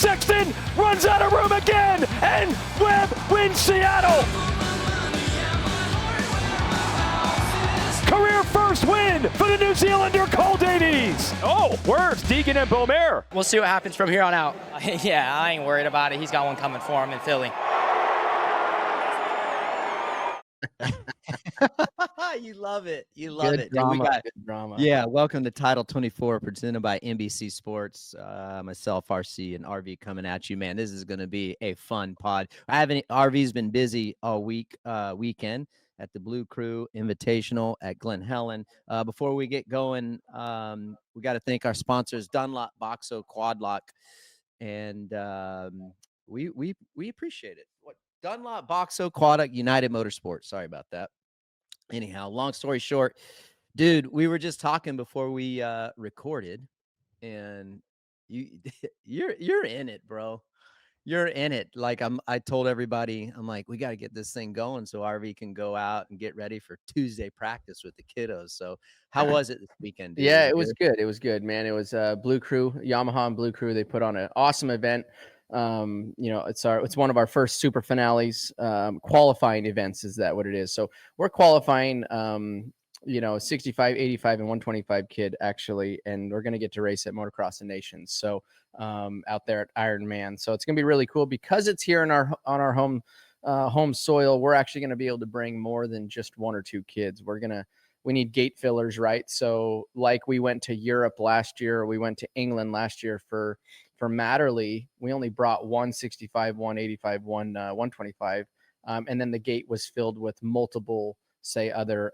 Sexton runs out of room again, and Webb wins Seattle. Career first win for the New Zealander Cole Davies. Oh, where's Deegan and Beaumer? We'll see what happens from here on out. Yeah, I ain't worried about it. He's got one coming for him in Philly. You love it. You love Good it. drama. Dude, we got Good drama. Yeah, welcome to Title 24, presented by NBC Sports. Myself, RC, and RV coming at you, man. This is going to be a fun pod. RV's been busy all weekend at the Blue Crew Invitational at Glen Helen. Before we get going, we got to thank our sponsors, Dunlop, Boxo, Quad Lock, and we appreciate it. Dunlop, Boxo, Quad Lock, United Motorsports. Sorry about that. Anyhow, long story short, dude, we were just talking before we recorded, and you're in it, bro. You're in it. Like I told everybody, I'm like, we got to get this thing going so RV can go out and get ready for Tuesday practice with the kiddos. So how was it this weekend, dude? Yeah, it was good. It was good, man. It was Blue Crew, Yamaha and Blue Crew. They put on an awesome event. It's one of our first super finales, qualifying events. Is that what it is? So we're qualifying, 65, 85 and 125 kid actually. And we're going to get to race at Motocross and Nations. So, out there at Ironman. So it's going to be really cool because it's here on our home soil. We're actually going to be able to bring more than just one or two kids. We need gate fillers, right? So like we went to Europe last year, we went to England last year for Matterley, we only brought 165, 185, 125. And then the gate was filled with multiple, say, other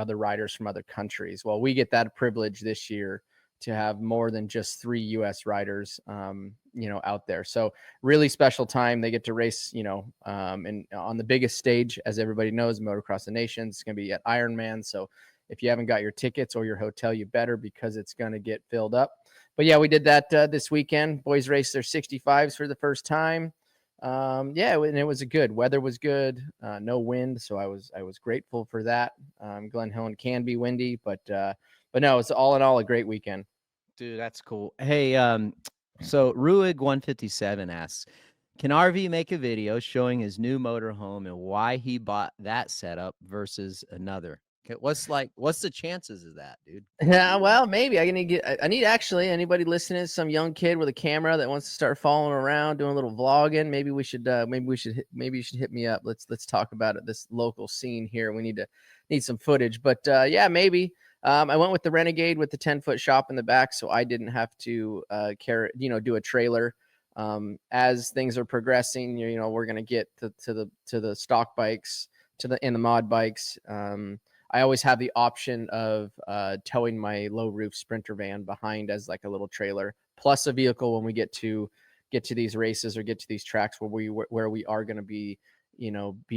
riders from other countries. Well, we get that privilege this year to have more than just 3 U.S. riders, out there. So really special time. They get to race, and on the biggest stage, as everybody knows, Motocross of Nations. It's going to be at Ironman. So if you haven't got your tickets or your hotel, you better, because it's going to get filled up. But yeah, we did that this weekend. Boys raced their 65s for the first time. And it was good. Weather was good. No wind, so I was grateful for that. Glen Helen can be windy, but no, it's all in all a great weekend. Dude, that's cool. Hey, so Ruig 157 asks, can RV make a video showing his new motorhome and why he bought that setup versus another? Okay, what's the chances of that, dude? Yeah, well, maybe I need actually anybody listening, some young kid with a camera that wants to start following around, doing a little vlogging. Maybe you should hit me up. Let's talk about it. This local scene here. We need some footage, but yeah, maybe. I went with the Renegade with the 10-foot shop in the back, so I didn't have to do a trailer. As things are progressing, we're gonna get to the stock bikes, and the mod bikes. I always have the option of towing my low roof Sprinter van behind as like a little trailer, plus a vehicle when we get to these races or get to these tracks where we are going to be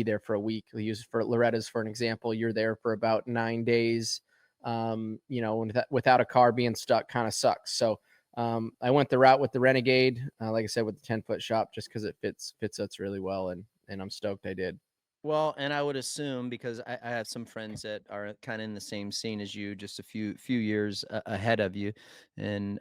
there for a week. We use for Loretta's for an example. You're there for about 9 days. Without a car, being stuck kind of sucks. So I went the route with the Renegade, like I said, with the 10-foot shop, just because it fits us really well, and I'm stoked I did. Well, and I would assume, because I have some friends that are kind of in the same scene as you, just a few years ahead of you, and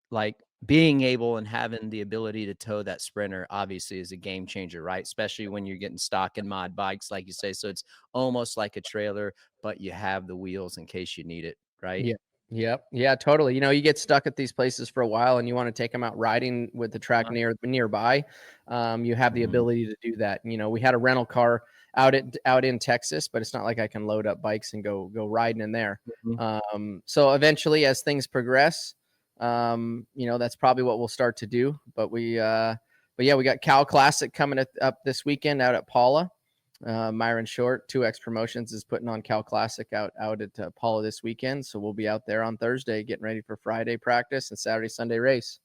like being able and having the ability to tow that Sprinter obviously is a game changer, right? Especially when you're getting stock and mod bikes, like you say. So it's almost like a trailer, but you have the wheels in case you need it, right? Yeah. Yep. Yeah, totally. You get stuck at these places for a while and you want to take them out riding with the track nearby. You have the ability to do that. We had a rental car out in Texas, but it's not like I can load up bikes and go riding in there. So eventually, as things progress, that's probably what we'll start to do. But we got Cal Classic coming up this weekend out at Paula. Myron Short, 2X Promotions, is putting on Cal Classic out at Paula this weekend. So we'll be out there on Thursday getting ready for Friday practice and Saturday, Sunday race.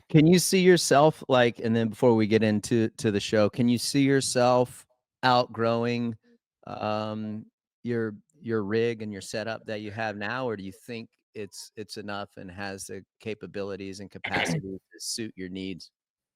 Can you see yourself and then before we get into the show, can you see yourself outgrowing your rig and your setup that you have now, or do you think it's enough and has the capabilities and capacity to suit your needs?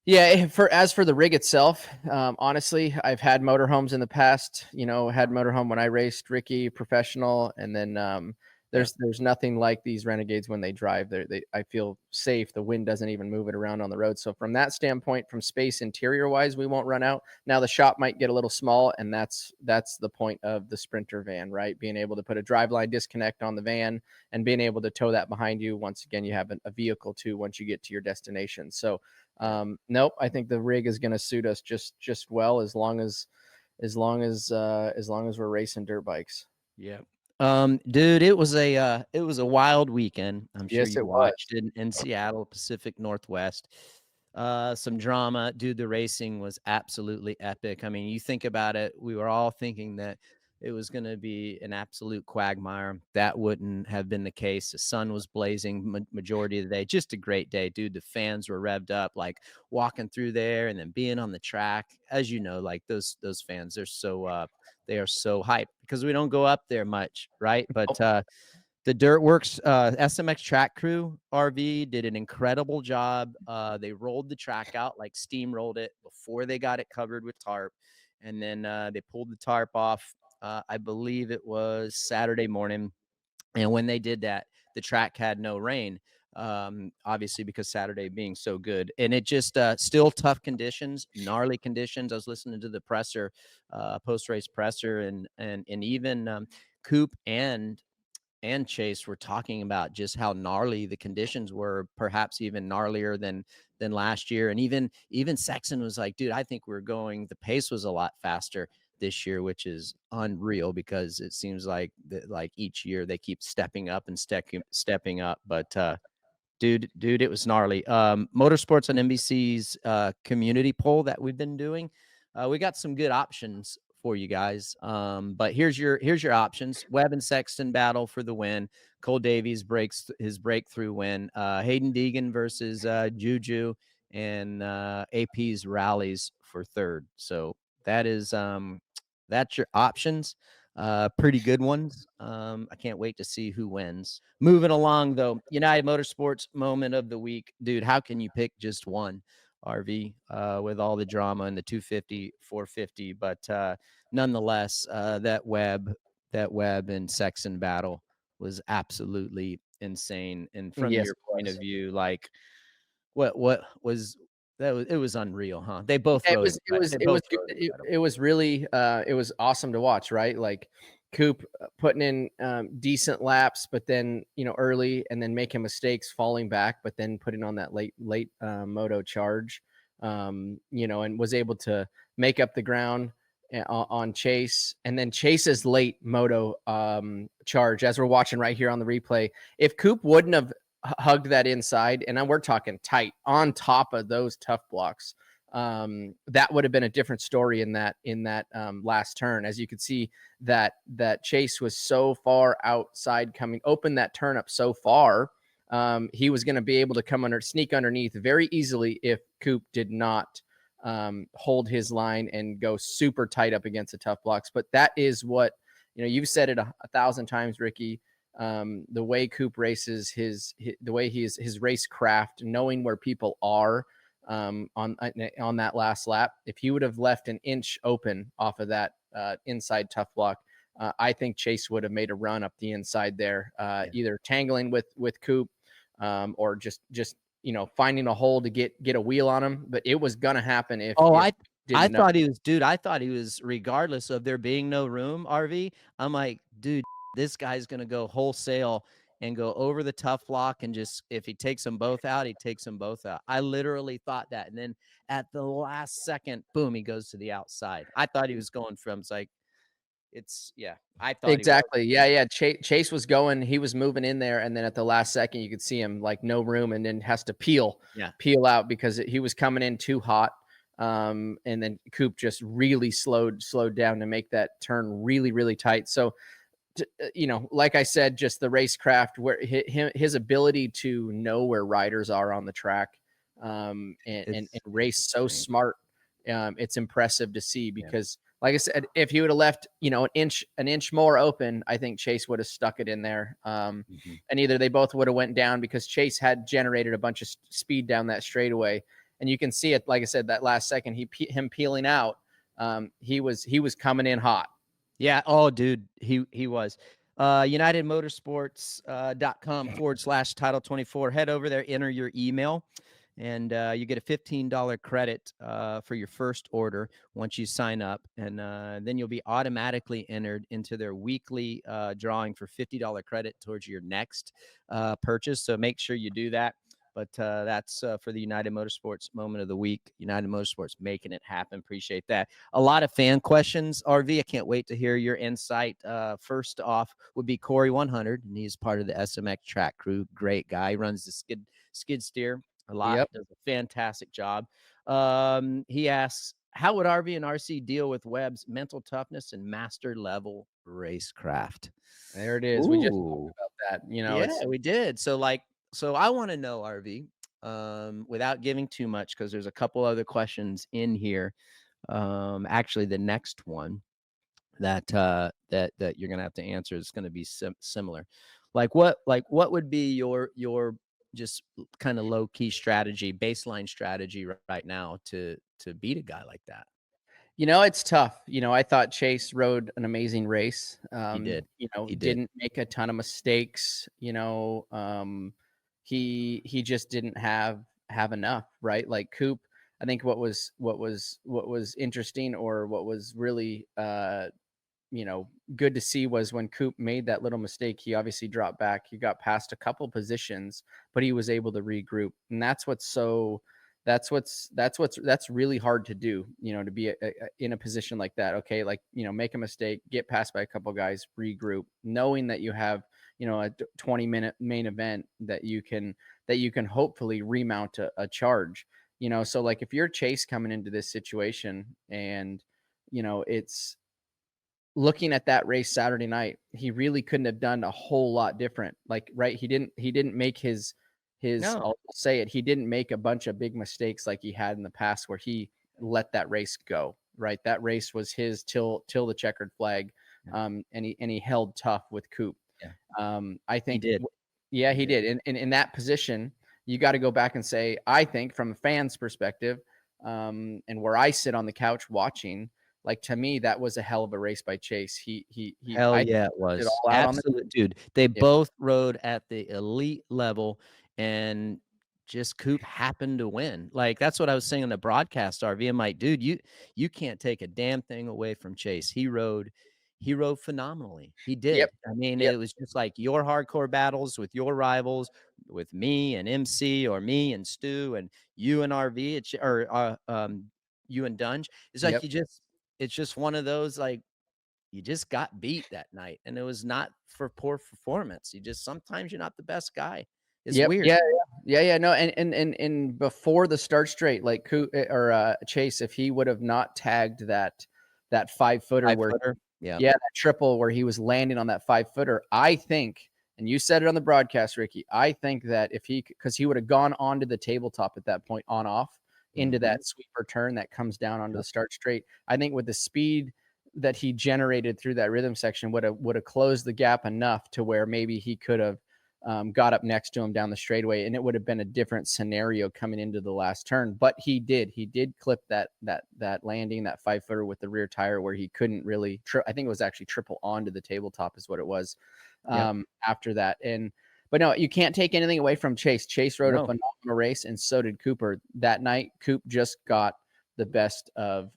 Yeah, as for the rig itself, honestly, I've had motorhomes in the past. Had motorhome when I raced Ricky professional, and then There's nothing like these Renegades when they drive. I feel safe. The wind doesn't even move it around on the road. So from that standpoint, from space interior wise, we won't run out. Now the shop might get a little small, and that's the point of the Sprinter van, right? Being able to put a driveline disconnect on the van and being able to tow that behind you. Once again, you have a vehicle too once you get to your destination. So nope, I think the rig is going to suit us just well as long as we're racing dirt bikes. Yeah. Dude, it was a wild weekend. I'm sure Yes, you it was. watched it in Seattle, Pacific Northwest. Some drama. Dude, the racing was absolutely epic. I mean, you think about it, we were all thinking that it was going to be an absolute quagmire. That wouldn't have been the case. The sun was blazing majority of the day. Just a great day, dude. The fans were revved up, like walking through there and then being on the track. As you know, like those fans, they are so hyped because we don't go up there much, right? But the Dirtworks SMX track crew RV did an incredible job. They rolled the track out, like steamrolled it before they got it covered with tarp. And then they pulled the tarp off. I believe it was Saturday morning. And when they did that, the track had no rain, obviously because Saturday being so good. And it just still tough conditions, gnarly conditions. I was listening to the presser, post-race presser, and even Coop and Chase were talking about just how gnarly the conditions were, perhaps even gnarlier than last year. And even Sexton was like, dude, I think the pace was a lot faster this year, which is unreal because it seems like each year they keep stepping up and stepping up. But dude, it was gnarly. Motorsports on NBC's community poll that we've been doing, we got some good options for you guys. But here's your options. Webb and Sexton battle for the win. Cole Davies breaks his breakthrough win. Haiden Deegan versus Juju, and AP's rallies for third. So that's your options. Pretty good ones. I can't wait to see who wins. Moving along though, United Motorsports moment of the week, dude. How can you pick just one? RV with all the drama and the 250, 450, but nonetheless, that Webb and Sexton battle was absolutely insane. And from Yes, your it point was. of view, like what was that? It was unreal, huh? They both It rode was it was they it both was good. rode incredible. It was really it was awesome to watch, right? Like Coop putting in decent laps, but then early, and then making mistakes, falling back, but then putting on that late moto charge, and was able to make up the ground on Chase, and then Chase's late moto charge, as we're watching right here on the replay. If Coop wouldn't have hugged that inside, and we're talking tight on top of those tough blocks, that would have been a different story in that last turn. As you could see, that Chase was so far outside, open that turn up so far, he was going to be able to sneak underneath very easily if Coop did not hold his line and go super tight up against the tough blocks. But that is what, you've said it 1,000 times, Ricky. The way Coop races, the way his race craft, knowing where people are on that last lap. If he would have left an inch open off of that inside tough block, I think Chase would have made a run up the inside there, either tangling with Coop or just finding a hole to get a wheel on him. But it was gonna happen if I thought he was, dude. I thought he was, regardless of there being no room, RV. I'm like, dude, this guy's gonna go wholesale and go over the tough block, and just, if he takes them both out, he takes them both out. I literally thought that, and then at the last second, boom, he goes to the outside. I thought he was going from, I thought exactly. Yeah. Chase was going, he was moving in there, and then at the last second, you could see him like no room, and then has to peel out because he was coming in too hot. And then Coop just really slowed down to make that turn really, really tight. So, like I said, just the racecraft, where his ability to know where riders are on the track, and race so smart. It's impressive to see because, like I said, if he would have left, an inch more open, I think Chase would have stuck it in there. And either they both would have went down, because Chase had generated a bunch of speed down that straightaway. And you can see it, like I said, that last second, him peeling out, he was coming in hot. Yeah. Oh, dude, he was. UnitedMotorsports.com/title 24. Head over there, enter your email, and you get a $15 credit for your first order once you sign up. And then you'll be automatically entered into their weekly drawing for $50 credit towards your next purchase. So make sure you do that. But that's for the United Motorsports Moment of the Week. United Motorsports making it happen. Appreciate that. A lot of fan questions, RV. I can't wait to hear your insight. First off would be Corey 100, and he's part of the SMX track crew. Great guy. Runs the skid steer a lot. Yep. Does a fantastic job. He asks, how would RV and RC deal with Webb's mental toughness and master level racecraft? There it is. Ooh. We just talked about that. You know, yeah, we did. So I want to know, RV, without giving too much, because there's a couple other questions in here. Actually, the next one that you're gonna have to answer is going to be similar. Like what would be your just kind of low key strategy, baseline strategy right now to beat a guy like that? You know, it's tough. You know, I thought Chase rode an amazing race. He did. You know, He did. didn't make a ton of mistakes. You know, he just didn't have enough, right? Like Coop, I think what was interesting, or what was really you know, good to see, was when Coop made that little mistake. He obviously dropped back. He got past a couple positions, but he was able to regroup. And that's really hard to do, you know, to be in a position like that. Okay. Like, you know, make a mistake, get passed by a couple guys, regroup, knowing that you have, you know, a 20-minute main event that you can hopefully remount a charge, you know? So like, if you're Chase coming into this situation, and, you know, it's looking at that race Saturday night, he really couldn't have done a whole lot different. Like, right. He didn't make his, No. I'll say it, he didn't make a bunch of big mistakes like he had in the past, where he let that race go, right? That race was his till the checkered flag. And he held tough with Coop. Yeah. I think He did. Yeah, he did. And in that position, you got to go back and say, I think from a fan's perspective, and where I sit on the couch watching, like, to me, that was a hell of a race by Chase. Hell yeah, it was. Absolute, dude. They both rode at the elite level, and just Coop happened to win. Like, that's what I was saying on the broadcast, RV. I'm like, dude, you can't take a damn thing away from Chase. He rode phenomenally. He did. Yep. I mean, it was just like your hardcore battles with your rivals, with me and MC, or me and Stu, and you and RV, you and Dunge. It's like it's just one of those, like, you just got beat that night, and it was not for poor performance. Sometimes you're not the best guy. It's weird. Yeah. No, and before the start straight, like Chase, if he would have not tagged that 5-footer that triple where he was landing on that 5-footer, I think, and you said it on the broadcast, Ricky, I think that because he would have gone onto the tabletop at that point, on off into that sweeper turn that comes down onto the start straight. I think with the speed that he generated through that rhythm section would have closed the gap enough to where maybe he could have got up next to him down the straightaway, and it would have been a different scenario coming into the last turn. But he did clip that landing, that 5-footer with the rear tire, where he couldn't really I think it was actually triple onto the tabletop is what it was after that. But no, you can't take anything away from Chase. Chase rode a phenomenal race, and so did Cooper that night. Coop just got the best of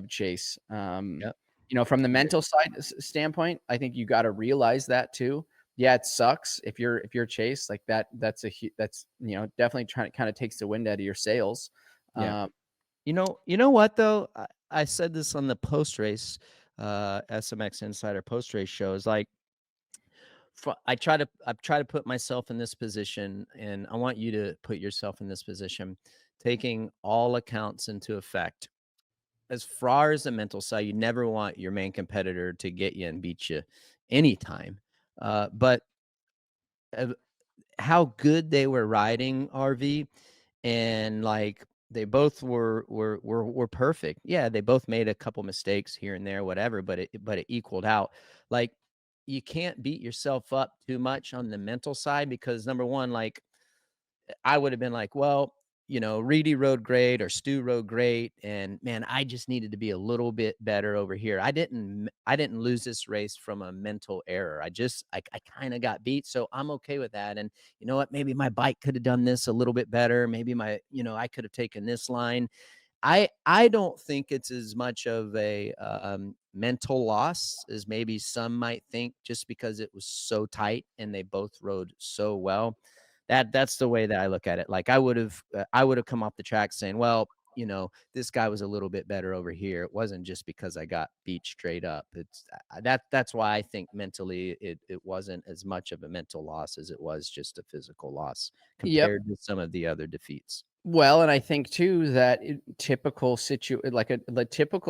Chase. You know, from the mental side standpoint, I think you got to realize that too. Yeah, it sucks if you're Chase, like that. That's you know, definitely kind of takes the wind out of your sails. Yeah. You know what though? I said this on the post race SMX Insider post race show. Is like, I try to put myself in this position, and I want you to put yourself in this position, taking all accounts into effect. As far as the mental side, you never want your main competitor to get you and beat you anytime. But how good they were riding, RV, and like they both were perfect. Yeah, they both made a couple mistakes here and there, whatever, but it equaled out. Like, you can't beat yourself up too much on the mental side, because number one, like, I would have been like, well, Reedy rode great or Stu rode great, and man, I just needed to be a little bit better over here. I didn't lose this race from a mental error. I kind of got beat, so I'm okay with that. And you know what? Maybe my bike could have done this a little bit better. Maybe I could have taken this line. I don't think it's as much of a mental loss as maybe some might think, just because it was so tight and they both rode so well. That's the way that I look at it. Like I would have come off the track saying, well, this guy was a little bit better over here. It wasn't just because I got beat straight up. It's that's why I think mentally it wasn't as much of a mental loss as it was just a physical loss Yep. compared to some of the other defeats. Well, and I think too that the typical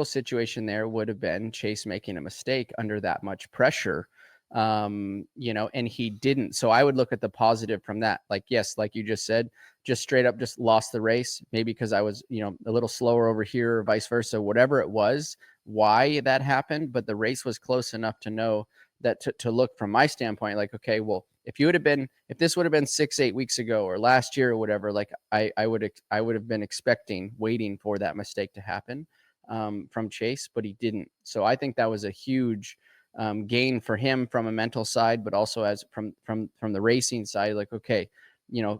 situation there would have been Chase making a mistake under that much pressure, and he didn't. So I would look at the positive from that. Like, yes, like you just said, just straight up just lost the race, maybe because I was, a little slower over here or vice versa, whatever it was, why that happened. But the race was close enough to know that to look from my standpoint, like, okay, well, if this would have been 6-8 weeks ago or last year or whatever, like I would have been waiting for that mistake to happen from Chase, but he didn't. So I think that was a huge gain for him from a mental side, but also as from the racing side, like, okay,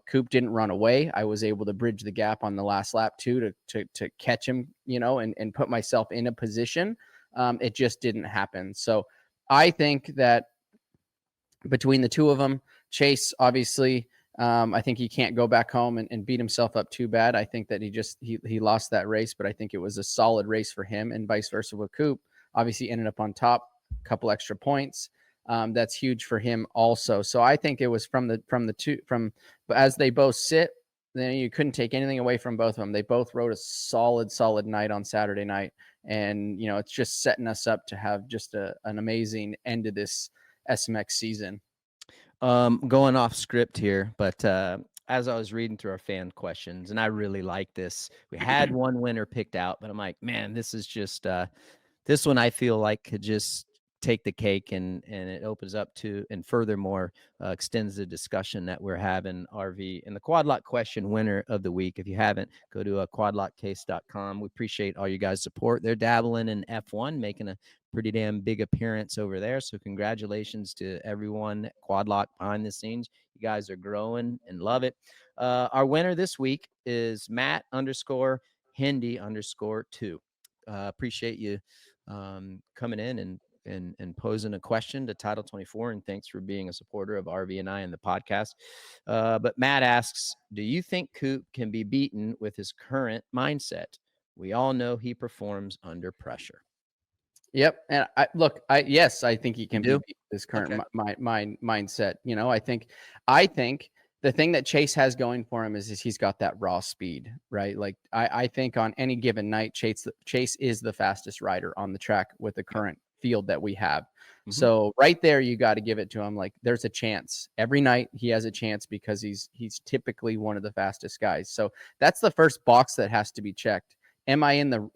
Coop didn't run away. I was able to bridge the gap on the last lap too, to catch him, and put myself in a position. It just didn't happen. So I think that between the two of them, Chase, obviously, I think he can't go back home and beat himself up too bad. I think that he lost that race, but I think it was a solid race for him, and vice versa with Coop. Obviously ended up on top, a couple extra points. That's huge for him also. So I think it was but as they both sit, then you couldn't take anything away from both of them. They both rode a solid night on Saturday night. And, it's just setting us up to have just an amazing end of this SMX season. Going off script here, but as I was reading through our fan questions, and I really like this, we had one winner picked out, but I'm like, man, this is just this one I feel like could just take the cake, and it opens up to, and furthermore extends the discussion that we're having, RV. And the Quad Lock question winner of the week, if you haven't, go to quadlockcase.com. We appreciate all you guys' support. They're dabbling in F1, making a pretty damn big appearance over there, so congratulations to everyone at Quad Lock behind the scenes. You guys are growing and love it. Our winner this week is Matt_Hendy_2. Appreciate you coming in and posing a question to Title 24, and thanks for being a supporter of RV and I and the podcast. But Matt asks, do you think Coop can be beaten with his current mindset? We all know he performs under pressure. Yep. And yes, I think he can be beat with his current mindset. I think the thing that Chase has going for him is he's got that raw speed, right? Like I think on any given night, Chase is the fastest rider on the track with the current field that we have. Mm-hmm. So right there, you got to give it to him. Like there's a chance every night he has a chance, because he's typically one of the fastest guys. So that's the first box that has to be checked. Am I in the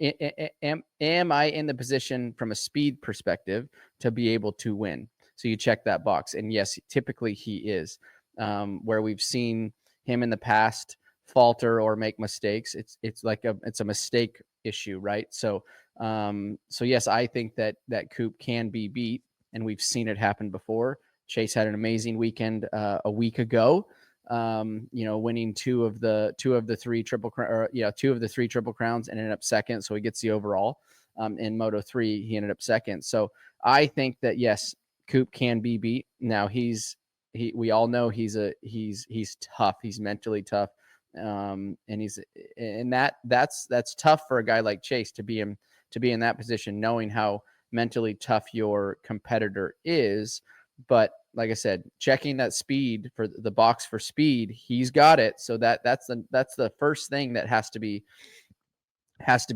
position from a speed perspective to be able to win? So you check that box, and yes, typically he is. Where we've seen him in the past falter or make mistakes, it's a mistake issue, right? So yes, I think that Coop can be beat, and we've seen it happen before. Chase had an amazing weekend a week ago. Winning two of the three triple crowns, and ended up second. So he gets the overall. In Moto3, he ended up second. So I think that yes, Coop can be beat. Now we all know he's tough. He's mentally tough. And that's tough for a guy like Chase to be in that position, knowing how mentally tough your competitor is. But like I said, checking that speed for the box for speed, he's got it. So that's the first thing that has to be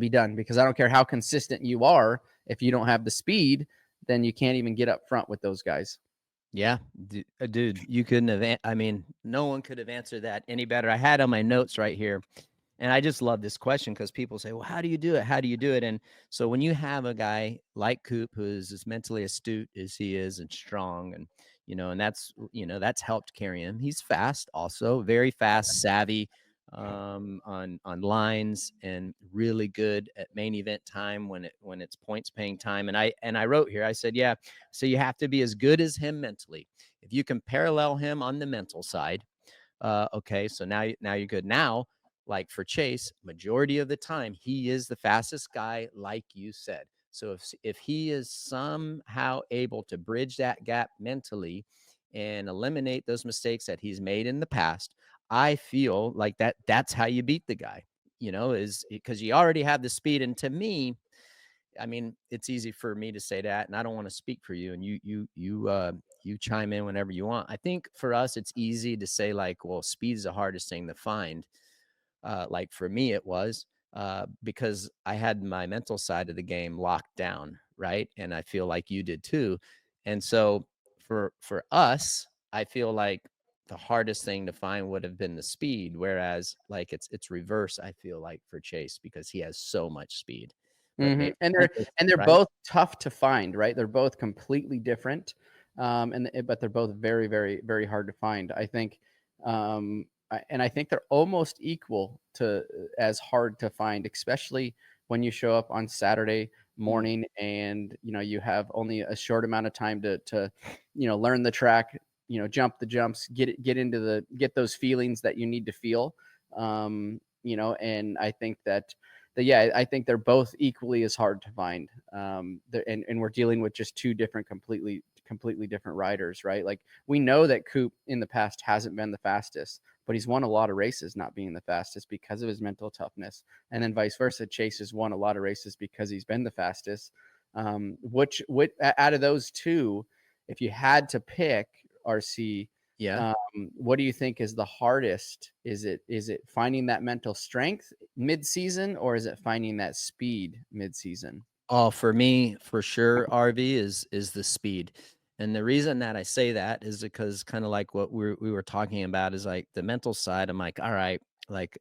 done, because I don't care how consistent you are, if you don't have the speed, then you can't even get up front with those guys. Yeah, dude, you couldn't have. No one could have answered that any better. I had on my notes right here, and I just love this question because people say, well, how do you do it? How do you do it? And so when you have a guy like Coop, who is as mentally astute as he is and strong, and, and that's helped carry him. He's fast, also very fast, savvy. on lines, and really good at main event time when it's points paying time. And I wrote here, I said, yeah, so you have to be as good as him mentally. If you can parallel him on the mental side, okay, so now you're good. Now, like for Chase, majority of the time he is the fastest guy, like you said. So if he is somehow able to bridge that gap mentally and eliminate those mistakes that he's made in the past, I feel like that's how you beat the guy, is because you already have the speed. And to me, I mean, it's easy for me to say that, and I don't want to speak for you. And you chime in whenever you want. I think for us, it's easy to say like, well, speed is the hardest thing to find. Like for me, it was because I had my mental side of the game locked down, right? And I feel like you did too. And so for us, I feel like the hardest thing to find would have been the speed, whereas like it's reverse. I feel like for Chase because he has so much speed, but maybe And mental, they're right? both tough to find, right? They're both completely different, but they're both very, very, very hard to find. I think, and I think they're almost equal to as hard to find, especially when you show up on Saturday morning and you have only a short amount of time to learn the track, jump the jumps, get those feelings that you need to feel. And I think that I think they're both equally as hard to find. And we're dealing with just two different, completely different riders, right? Like we know that Coop in the past hasn't been the fastest, but he's won a lot of races not being the fastest because of his mental toughness. And then vice versa, Chase has won a lot of races because he's been the fastest. Which out of those two, if you had to pick, RC, Yeah. what do you think is the hardest? Is it finding that mental strength mid-season, or is it finding that speed mid-season? Oh, for me, for sure, RV is the speed. And the reason that I say that is because kind of like what we were talking about is like the mental side. I'm like, all right, like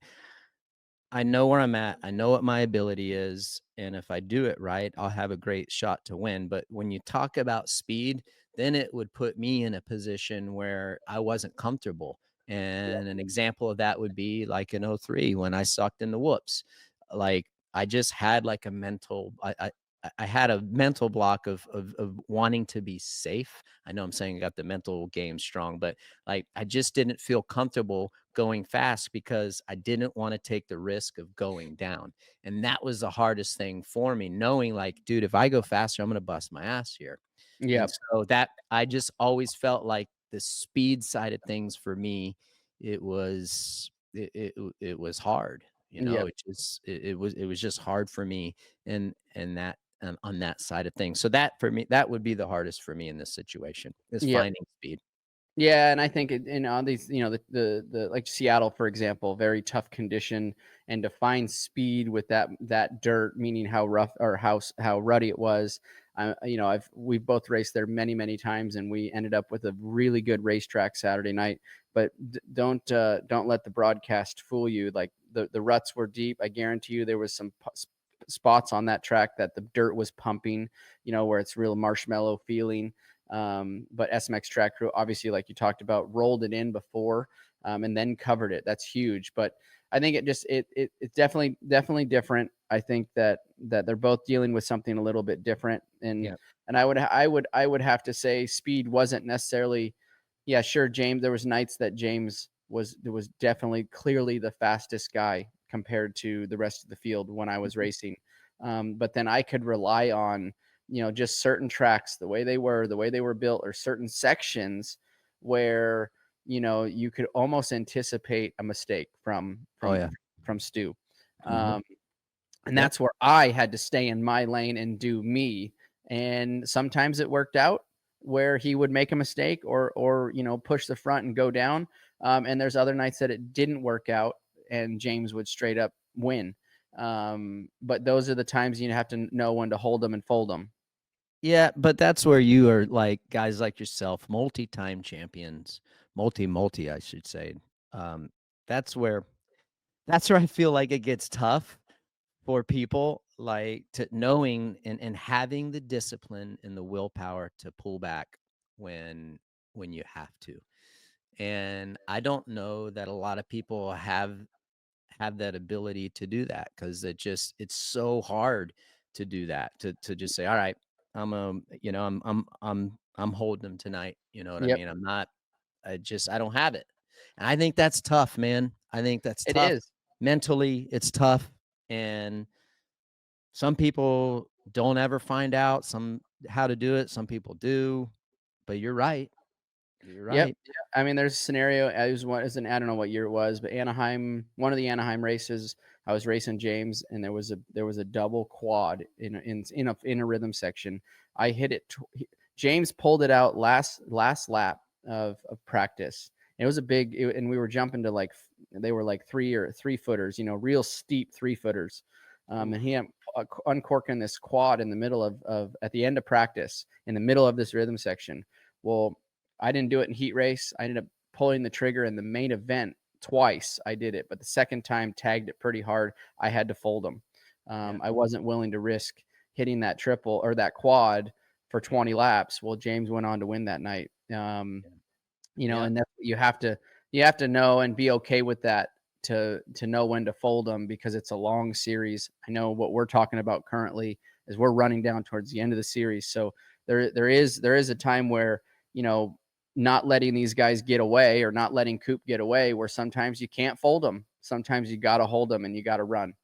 I know where I'm at. I know what my ability is. And if I do it right, I'll have a great shot to win. But when you talk about speed, then it would put me in a position where I wasn't comfortable. And an example of that would be like in '03 when I sucked in the whoops. Like I just had like a mental, I had a mental block of wanting to be safe. I know I'm saying I got the mental game strong, but like I just didn't feel comfortable going fast because I didn't want to take the risk of going down. And that was the hardest thing for me, knowing like, dude, if I go faster, I'm going to bust my ass here. Yeah. And so that I just always felt like the speed side of things for me, it was hard. Yeah. It was just hard for me, and that on that side of things. So that for me, that would be the hardest for me in this situation is Yeah. finding speed. Yeah, and I think in all these, the like Seattle, for example, very tough condition, and to find speed with that dirt, meaning how rough or how ruddy it was. We've both raced there many times, and we ended up with a really good racetrack Saturday night. But don't let the broadcast fool you. Like the ruts were deep. I guarantee you there was some spots on that track that the dirt was pumping. Where it's real marshmallow feeling. But SMX Track Crew, obviously, like you talked about, rolled it in before and then covered it. That's huge. But I think it's definitely different. I think that they're both dealing with something a little bit different. And Yeah. and I would have to say speed wasn't necessarily. Yeah, sure, James. There was nights that James was definitely clearly the fastest guy compared to the rest of the field when I was racing. But then I could rely on just certain tracks, the way they were built, or certain sections where, you could almost anticipate a mistake from Oh yeah. Stu. Mhm. And Yep. that's where I had to stay in my lane and do me. And sometimes it worked out where he would make a mistake or push the front and go down. And there's other nights that it didn't work out and James would straight up win. But those are the times you have to know when to hold them and fold them. Yeah, but that's where you are like guys like yourself, multi-time champions, multi, I should say. Um, that's where I feel like it gets tough for people like to knowing and having the discipline and the willpower to pull back when you have to. And I don't know that a lot of people have have that ability to do that, because it's so hard to do that, to just say, all right, I'm holding them tonight. You know what I Yep, mean? I don't have it. And I think that's tough, man. I think that's it tough. is. Mentally, it's tough. And some people don't ever find out how to do it. Some people do, but you're right. You're Yep. right. Yeah. I mean, there's a scenario. I don't know what year it was, but Anaheim, one of the Anaheim races, I was racing James, and there was a double quad in a rhythm section. I hit it. James pulled it out last lap of practice. It was and we were jumping to they were like 3 footers, real steep 3 footers. And he had uncorking this quad in the middle of at the end of practice, in the middle of this rhythm section. Well, I didn't do it in heat race. I ended up pulling the trigger in the main event twice. I did it, but the second time tagged it pretty hard. I had to fold them. I wasn't willing to risk hitting that triple or that quad for 20 laps. Well, James went on to win that night. And that's, you have to know and be okay with that, to know when to fold them, because it's a long series. I know what we're talking about currently is we're running down towards the end of the series. So there is a time where, not letting these guys get away, or not letting Coop get away, where sometimes you can't fold them. Sometimes you got to hold them and you got to run.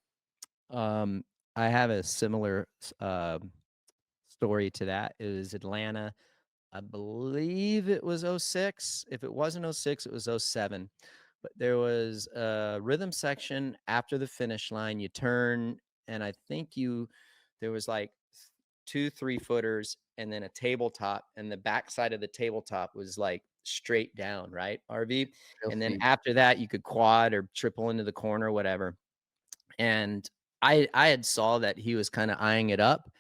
I have a similar story to that. It was Atlanta. I believe it was 06. If it wasn't 06, it was 07. But there was a rhythm section after the finish line. You turn, and I think there was like 2 3-footers and then a tabletop, and the backside of the tabletop was like straight down, right, RV? Real And then steep. after that, you could quad or triple into the corner, whatever. And I had saw that he was kind of eyeing it up,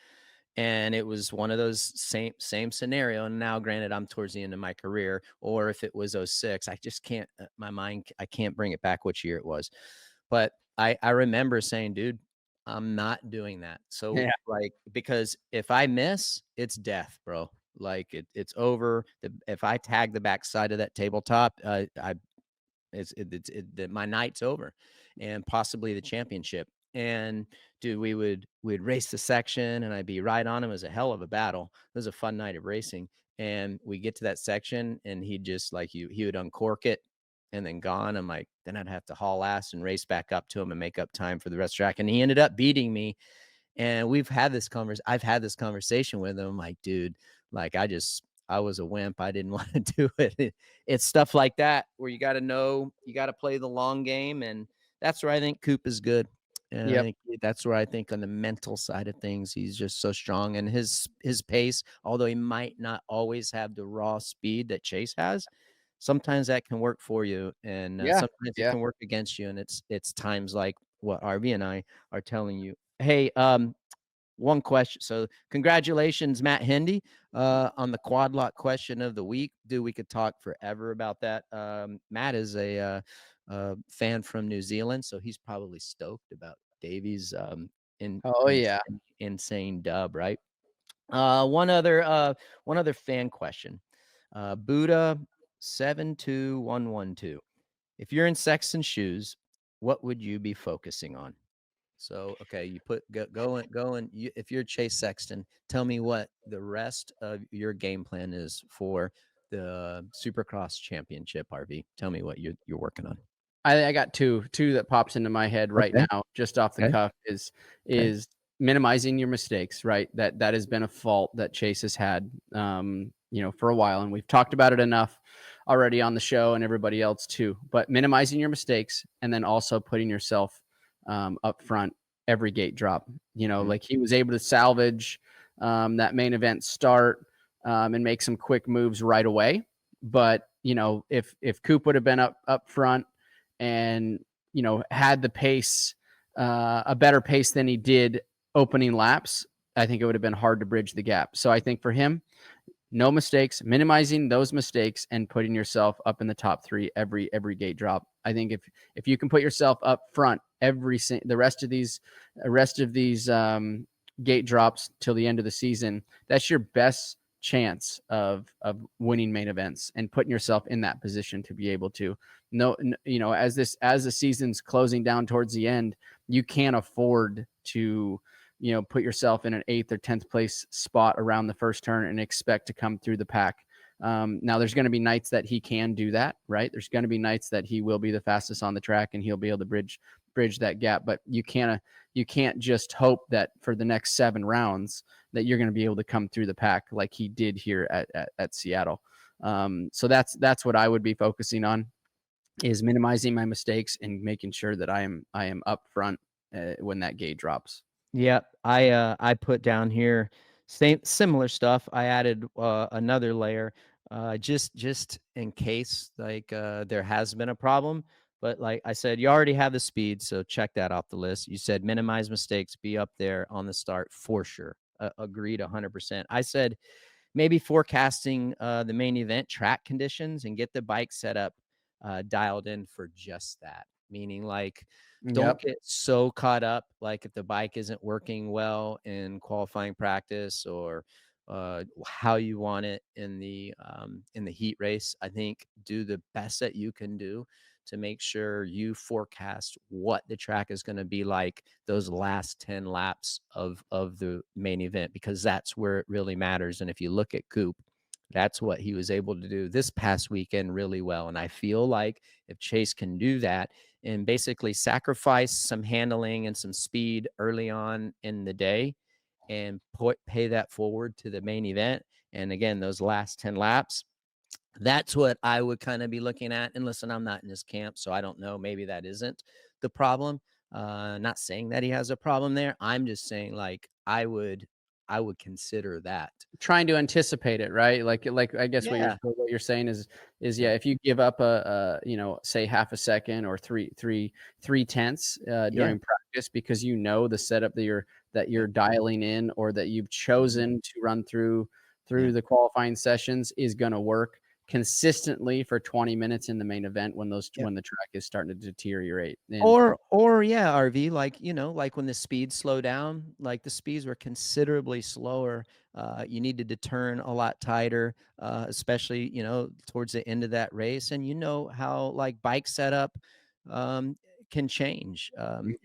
and it was one of those same scenario. And now, granted, I'm towards the end of my career, or if it was 06, I just can't, my mind, I can't bring it back which year it was. But I remember saying, dude, I'm not doing that. So Yeah. because if I miss, it's death, bro. Like it's over. If I tag the backside of that tabletop, my night's over, and possibly the championship. And dude, we'd race the section, and I'd be right on him. It was a hell of a battle. It was a fun night of racing. And we get to that section, and he'd just he would uncork it and then gone. I'm like, then I'd have to haul ass and race back up to him and make up time for the rest of the track. And he ended up beating me. And I've had this conversation with him. Like, dude, I was a wimp. I didn't want to do it. It's stuff like that where you got to play the long game. And that's where I think Coop is good. And I think that's where I think on the mental side of things, he's just so strong. And his pace, although he might not always have the raw speed that Chase has, sometimes that can work for you. And sometimes it can work against you. And it's times like what RV and I are telling you. Hey, one question. So congratulations, Matt Hendy, on the quad lock question of the week. Dude, we could talk forever about that. Matt is a fan from New Zealand, so he's probably stoked about Davies insane dub, right? One other fan question. Buddha 72112. If you're in Sexton's shoes, what would you be focusing on? So, okay, you go and if you're Chase Sexton, tell me what the rest of your game plan is for the Supercross Championship, RV. Tell me what you're working on. I got two that pops into my head right now, just off the cuff, is minimizing your mistakes, right? That has been a fault that Chase has had, for a while, and we've talked about it enough already on the show and everybody else too. But minimizing your mistakes, and then also putting yourself up front every gate drop. Like he was able to salvage that main event start and make some quick moves right away. But if Coop would have been up front and had the pace, a better pace than he did opening laps, I think it would have been hard to bridge the gap. So I think for him, no mistakes, minimizing those mistakes, and putting yourself up in the top 3 every gate drop. I think if you can put yourself up front the rest of these gate drops till the end of the season, that's your best chance of winning main events and putting yourself in that position to be able to as the season's closing down towards the end, you can't afford to put yourself in an 8th or 10th place spot around the first turn and expect to come through the pack. Now there's going to be nights that he can do that, right? There's going to be nights that he will be the fastest on the track and he'll be able to bridge that gap, but you can't just hope that for the next 7 rounds that you're going to be able to come through the pack like he did here at Seattle. So that's what I would be focusing on, is minimizing my mistakes and making sure that I am up front when that gate drops. Yep. I put down here similar stuff. I added another layer just in case there has been a problem. But like I said, you already have the speed, so check that off the list. You said minimize mistakes, be up there on the start for sure. Agreed 100%. I said maybe forecasting the main event track conditions and get the bike set up dialed in for just that. Meaning like don't get so caught up like if the bike isn't working well in qualifying practice or how you want it in the heat race. I think do the best that you can do to make sure you forecast what the track is going to be like those last 10 laps of the main event, because that's where it really matters. And if you look at Coop, that's what he was able to do this past weekend really well. And I feel like if Chase can do that and basically sacrifice some handling and some speed early on in the day and pay that forward to the main event, and again, those last 10 laps, that's what I would kind of be looking at. And listen, I'm not in his camp, so I don't know. Maybe that isn't the problem. Not saying that he has a problem there. I'm just saying like I would consider that. Trying to anticipate it, right? Like I guess what you're saying is if you give up say half a second or three tenths during practice because the setup that you're dialing in or that you've chosen to run through the qualifying sessions is going to work consistently for 20 minutes in the main event when the track is starting to deteriorate. And or RV, like when the speeds slow down, like the speeds were considerably slower. You needed to turn a lot tighter, especially, towards the end of that race. And how like bike setup can change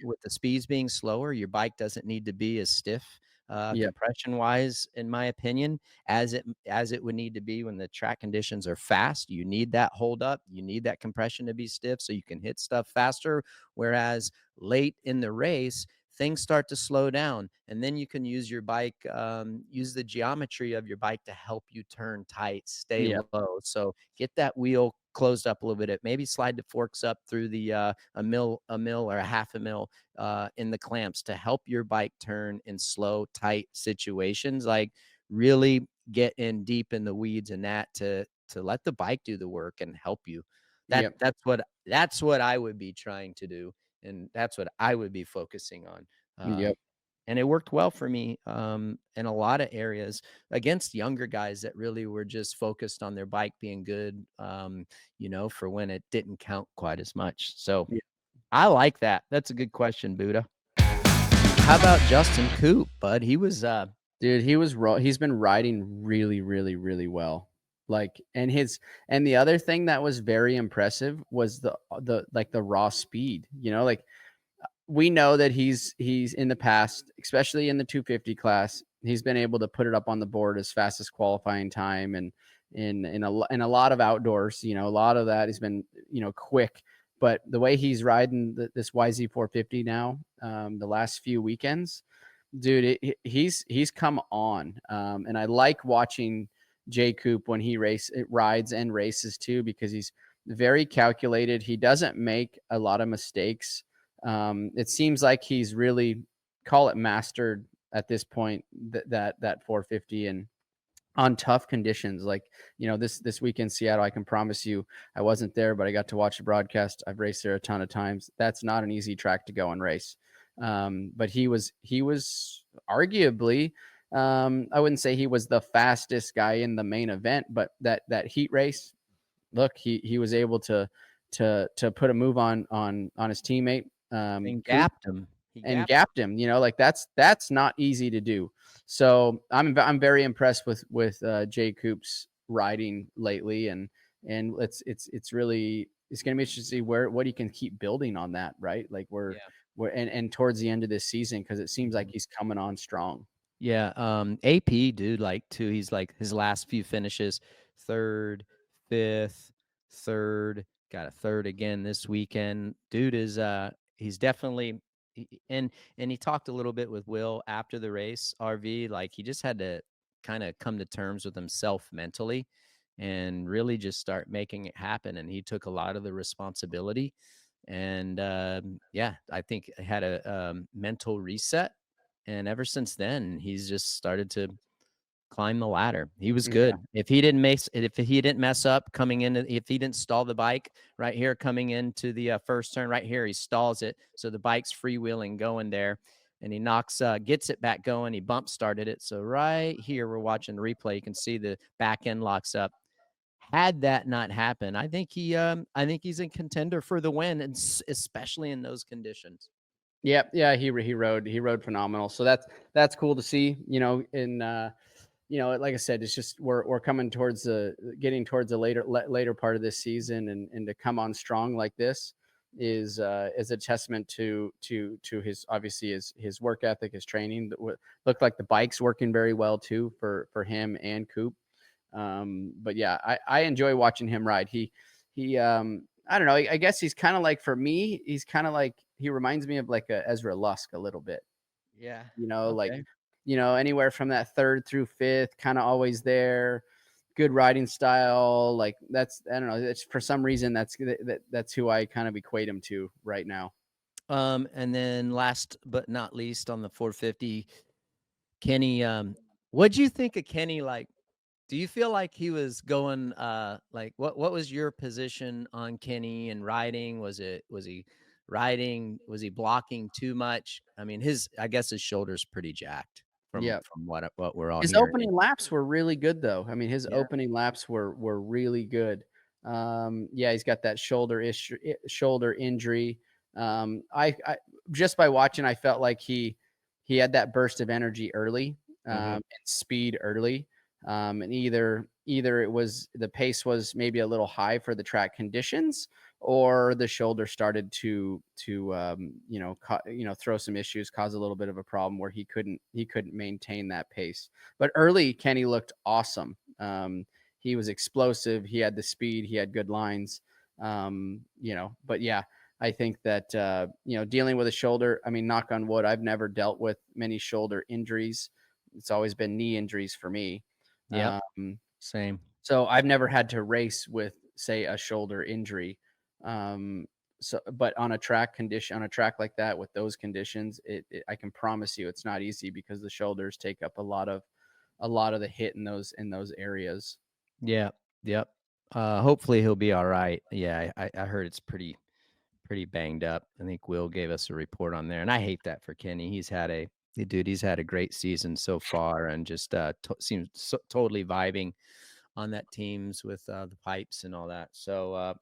with the speeds being slower. Your bike doesn't need to be as stiff compression wise, in my opinion, as it would need to be when the track conditions are fast. You need that hold up, you need that compression to be stiff so you can hit stuff faster. Whereas late in the race, things start to slow down, and then you can use your bike, use the geometry of your bike to help you turn tight, stay low. So get that wheel closed up a little bit. Maybe slide the forks up through the a mil or a half a mil in the clamps to help your bike turn in slow, tight situations. Like really get in deep in the weeds and that to let the bike do the work and help you. That's what I would be trying to do. And that's what I would be focusing on. And it worked well for me in a lot of areas against younger guys that really were just focused on their bike being good, for when it didn't count quite as much. So I like that. That's a good question, Buddha. How about Justin Coop, bud? He was dude, he's been riding really, really, really well. And the other thing that was very impressive was the raw speed. We know that he's in the past, especially in the 250 class, he's been able to put it up on the board as fast as qualifying time, and in a lot of outdoors, a lot of that has been quick. But the way he's riding this YZ450 now, the last few weekends, dude, he's come on, and I like watching J Coop when he rides and races too, because he's very calculated. He doesn't make a lot of mistakes. It seems like he's really, call it mastered at this point, that 450, and on tough conditions. This weekend, Seattle, I can promise you, I wasn't there, but I got to watch the broadcast. I've raced there a ton of times. That's not an easy track to go and race. But he was arguably, I wouldn't say he was the fastest guy in the main event, but that heat race, look, he was able to put a move on his teammate. And gapped him. He and gapped. gapped him. Like that's not easy to do. So I'm very impressed with Jay Coop's riding lately, and it's really it's going to be interesting to see what he can keep building on that, right? Like we're and towards the end of this season, because it seems like he's coming on strong. Yeah, AP dude, like too. He's like his last few finishes, third, fifth, third, got a third again this weekend. Dude is he's definitely and he talked a little bit with Will after the race, RV, like he just had to kind of come to terms with himself mentally and really just start making it happen. And he took a lot of the responsibility. And yeah, I think he had a mental reset, and ever since then, he's just started to climb the ladder. He was good. If he didn't mess up coming in, if he didn't stall the bike right here coming into the first turn right here, he stalls it. So the bike's freewheeling going there, and he gets it back going. He bump started it. So right here, we're watching the replay. You can see the back end locks up. Had that not happened, I think he's a contender for the win, and especially in those conditions. Yeah, he rode phenomenal. So that's cool to see. Like I said, it's just we're coming towards getting towards the later part of this season, and to come on strong like this is a testament to his obviously his work ethic, his training. Looked like the bike's working very well too for him and Coop. But yeah, I enjoy watching him ride. He I don't know. I guess he's kind of like, for me, he's kind of like, he reminds me of like a Ezra Lusk a little bit. Yeah. Like, Okay. Anywhere from that third through fifth, kind of always there. Good riding style. Like I don't know. It's for some reason that's who I kind of equate him to right now. And then last but not least on the 450, Kenny, what'd you think of Kenny? Like, do you feel like he was going, like what was your position on Kenny and riding? Was he riding? Was he blocking too much? I mean, I guess his shoulder's pretty jacked from Yeah. what we're all His hearing. opening laps were really good, though. I mean, his Yeah. opening laps were really good. Yeah, he's got that shoulder injury. I just by watching, I felt like he had that burst of energy early, and speed early. And either it was the pace was maybe a little high for the track conditions, or the shoulder started to throw some issues, cause a little bit of a problem where he couldn't maintain that pace. But early, Kenny looked awesome. He was explosive. He had the speed. He had good lines. But yeah, I think that dealing with a shoulder. I mean, knock on wood, I've never dealt with many shoulder injuries. It's always been knee injuries for me. Yeah. Same. So I've never had to race with, say, a shoulder injury. But on a track like that with those conditions, I can promise you it's not easy, because the shoulders take up a lot of the hit in those areas. Yeah. Yep. Hopefully he'll be all right. Yeah. I heard it's pretty banged up. I think Will gave us a report on there, and I hate that for Kenny. He's had a great season so far, and just seems totally vibing on that teams with the pipes and all that. So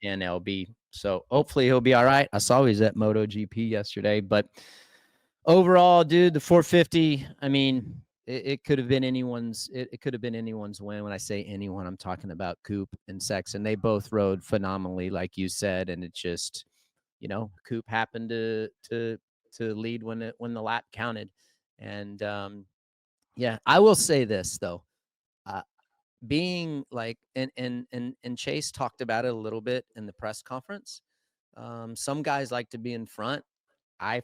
and LB. So hopefully he'll be all right. I saw he was at MotoGP yesterday, but overall, dude, the 450. I mean, it could have been anyone's. It could have been anyone's win. When I say anyone, I'm talking about Coop and Sexton. They both rode phenomenally, like you said, and it just, Coop happened to lead when the lap counted. And yeah, I will say this though, being like, and Chase talked about it a little bit in the press conference. Some guys like to be in front.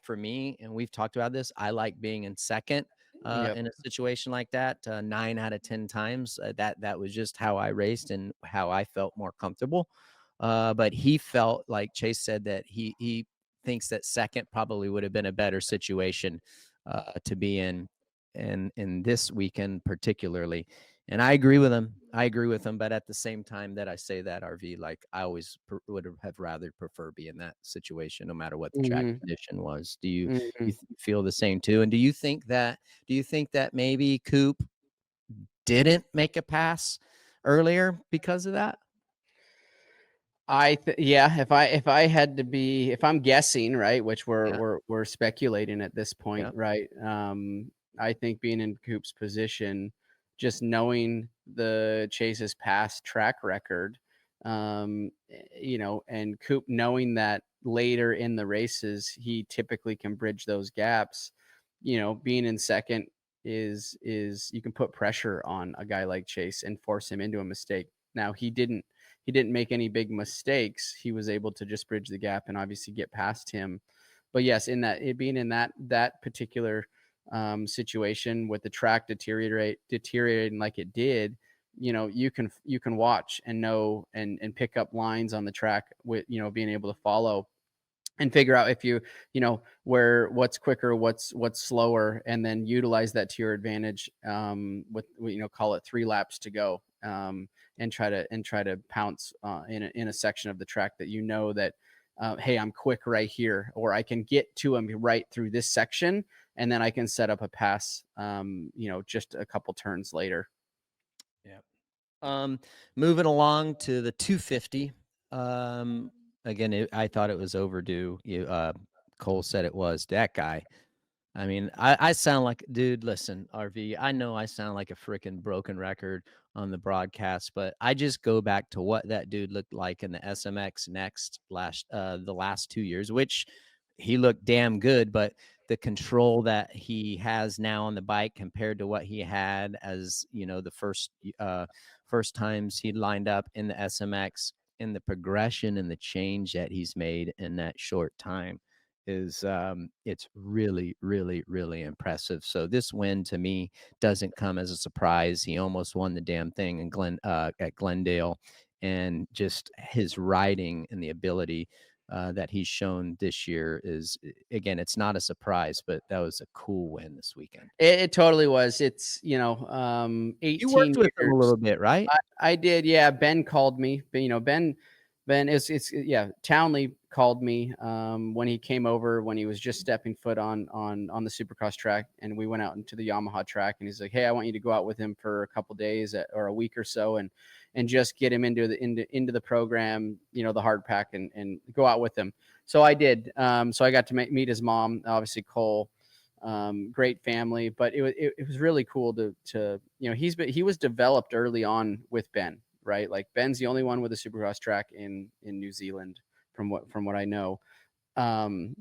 For me, and we've talked about this, I like being in second in a situation like that. 9 out of 10 times, that was just how I raced and how I felt more comfortable. But he felt like Chase said that he thinks that second probably would have been a better situation to be in this weekend particularly. And I agree with him. But at the same time that I say that, RV, like I always would have rather prefer be in that situation, no matter what the track condition was. Do you feel the same too? And do you think that maybe Coop didn't make a pass earlier because of that? Yeah, if I had to be, if I'm guessing, right, which Yeah. we're speculating at this point, Yeah. right? I think being in Coop's position, just knowing the Chase's past track record, and Coop knowing that later in the races he typically can bridge those gaps, being in second is you can put pressure on a guy like Chase and force him into a mistake. Now he didn't make any big mistakes. He was able to just bridge the gap and obviously get past him. But yes, in that it being in that particular situation with the track deteriorating like it did, you can watch and know and pick up lines on the track with being able to follow and figure out if where what's quicker, what's slower, and then utilize that to your advantage, with call it 3 laps to go, and try to pounce in a section of the track that that hey, I'm quick right here, or I can get to him right through this section, and then I can set up a pass, just a couple turns later. Moving along to the 250. Again, I thought it was overdue. Cole said it was. That guy. I mean, I sound like, dude, listen, RV, I know I sound like a freaking broken record on the broadcast, but I just go back to what that dude looked like in the SMX the last 2 years, which he looked damn good, but the control that he has now on the bike compared to what he had as, the first times he lined up in the SMX, and the progression and the change that he's made in that short time is it's really, really, really impressive. So this win to me doesn't come as a surprise. He almost won the damn thing at Glendale, and just his riding and the ability that he's shown this year is, again, it's not a surprise, but that was a cool win this weekend. It totally was. It's You 18 worked with him a years. little bit, right? I did, yeah. Ben called me, but Ben it's yeah. Townley called me when he came over, when he was just stepping foot on the Supercross track, and we went out into the Yamaha track, and he's like, "Hey, I want you to go out with him for a couple days or a week or so, and just get him into the program, the hard pack, and go out with him." So I did. So I got to meet his mom, obviously Cole. Great family, but it was really cool to he was developed early on with Ben, right? Like Ben's the only one with a Supercross track in New Zealand, from what I know. And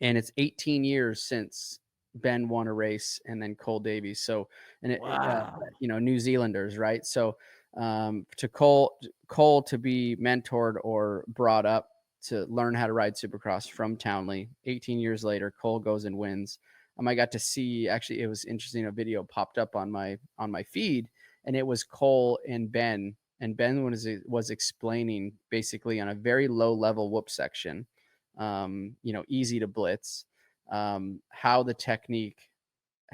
it's 18 years since Ben won a race, and then Cole Davies. So, and Wow. New Zealanders, right? So, to Cole to be mentored or brought up to learn how to ride Supercross from Townley, 18 years later, Cole goes and wins. I got to see, actually, it was interesting. A video popped up on my feed, and it was Cole and Ben. And Ben was explaining, basically on a very low level whoop section, easy to blitz, how the technique,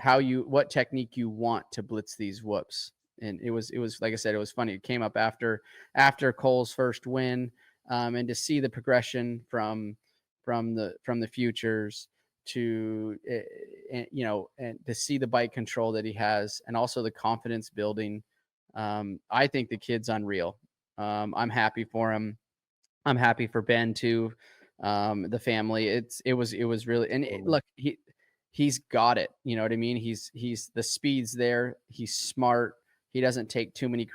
what technique you want to blitz these whoops. And it was like I said, it was funny. It came up after Cole's first win, and to see the progression from the futures to and to see the bike control that he has, and also the confidence building. I think the kid's unreal. I'm happy for him. I'm happy for Ben too. The family. It was really, and look, he's got it. You know what I mean? He's the speed's there. He's smart. He doesn't take too many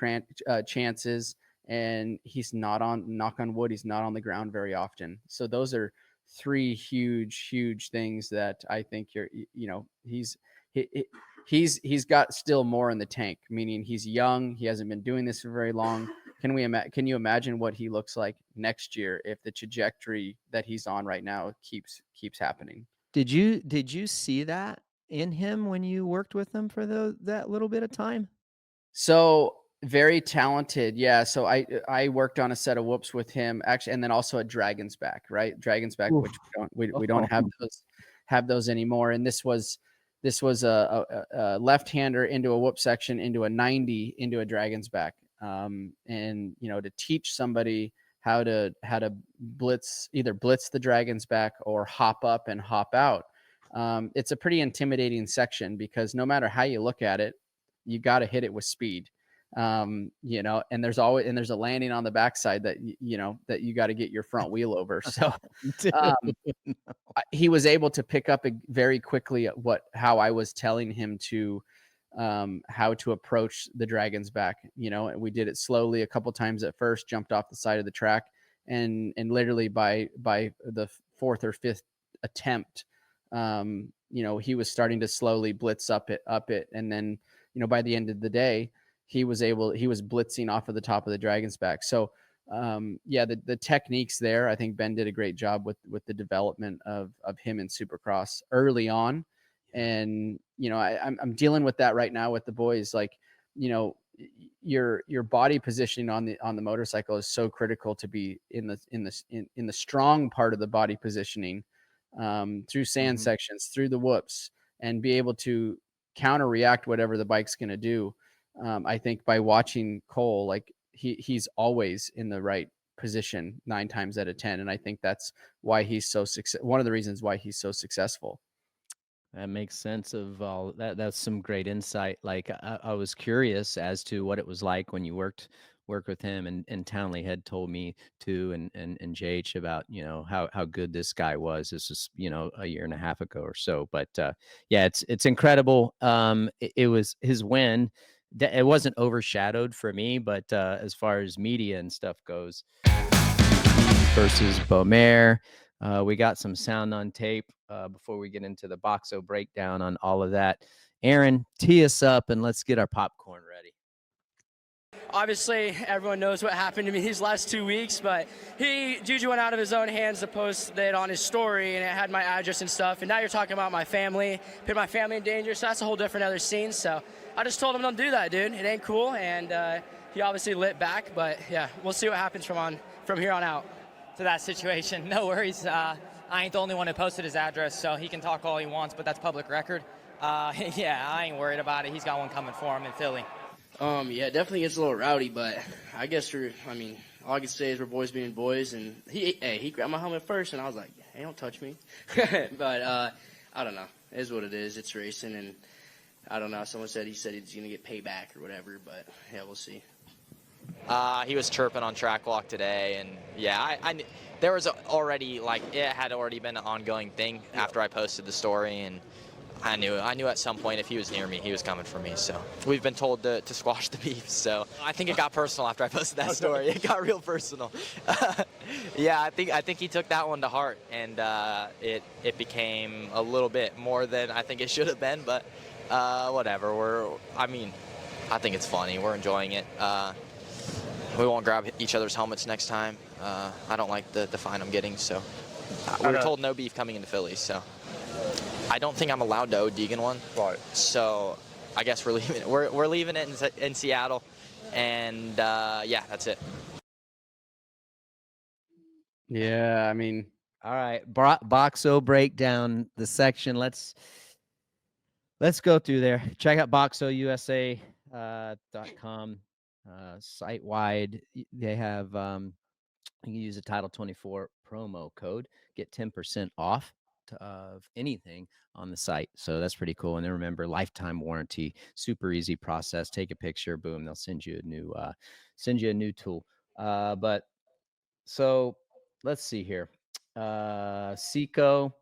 chances, and he's not on, knock on wood, he's not on the ground very often. So those are 3 huge things that I think he's got still more in the tank, meaning he's young. He hasn't been doing this for very long. Can you imagine what he looks like next year if the trajectory that he's on right now keeps happening? Did you see that in him when you worked with him for that little bit of time? So very talented. Yeah. So I worked on a set of whoops with him, actually, and then also at Dragon's Back, right? Dragon's Back, Oof. which we don't have those anymore. And this was a left-hander into a whoop section, into a 90, into a Dragon's Back. And to teach somebody how to either blitz the Dragon's Back or hop up and hop out. It's a pretty intimidating section, because no matter how you look at it, you got to hit it with speed. You know, and there's a landing on the backside that, you know, that you got to get your front wheel over. So he was able to pick up very quickly how I was telling him to, how to approach the Dragon's back. You know, and we did it slowly a couple times at first, jumped off the side of the track, and literally by the fourth or fifth attempt, you know, he was starting to slowly blitz up it. And then, you know, by the end of the day, he was blitzing off of the top of the Dragon's back. So, yeah, the techniques there, I think Ben did a great job with the development of him in Supercross early on. And, you know, I'm dealing with that right now with the boys. Like, you know, your body positioning on the motorcycle is so critical to be in the strong part of the body positioning, through sand sections, through the whoops, and be able to counter react whatever the bike's going to do. I think by watching Cole, like he's always in the right position 9 times out of 10. And I think that's why he's one of the reasons why he's so successful. That makes sense of all that. That's some great insight. Like I was curious as to what it was like when you worked with him, and Townley had told me too, and JH about, you know, how good this guy was. This was, you know, a year and a half ago or so. But yeah, it's incredible. It was his win. It wasn't overshadowed for me, but as far as media and stuff goes, versus Beaumer. We got some sound on tape before we get into the Boxo breakdown on all of that. Aaron, tee us up and let's get our popcorn ready. Obviously, everyone knows what happened to me these last 2 weeks, but Juju went out of his own hands to post it on his story, and it had my address and stuff. And now you're talking about my family, put my family in danger, so that's a whole different other scene. So I just told him, don't do that, dude. It ain't cool. And he obviously lit back, but yeah, we'll see what happens from here on out. To that situation, no worries. I ain't the only one who posted his address, so he can talk all he wants, but that's public record. Yeah, I ain't worried about it. He's got one coming for him in Philly. Yeah, it definitely gets a little rowdy, but I guess all I can say is we're boys being boys, and he grabbed my helmet first, and I was like, hey, don't touch me. But I don't know. It is what it is. It's racing, and I don't know. Someone said he's going to get payback or whatever, but yeah, we'll see. He was chirping on track walk today, and yeah, I there was already, like, it had already been an ongoing thing after I posted the story, and I knew at some point if he was near me, he was coming for me. So we've been told to squash the beef. So I think it got personal after I posted that story. It got real personal. Yeah, I think he took that one to heart, and it became a little bit more than I think it should have been. But whatever. I think it's funny. We're enjoying it. We won't grab each other's helmets next time. I don't like the fine I'm getting. So we were told no beef coming into Philly. So I don't think I'm allowed to owe Deegan one. Right. So I guess we're leaving it. We're leaving it in Seattle, and yeah, that's it. Yeah, all right, Boxo breakdown, the section. Let's go through there. Check out boxousa.com. Site wide, they have you can use the Title 24 promo code, get 10% off of anything on the site. So that's pretty cool. And then remember, lifetime warranty, super easy process. Take a picture, boom, they'll send you a new tool. But so let's see here. Seco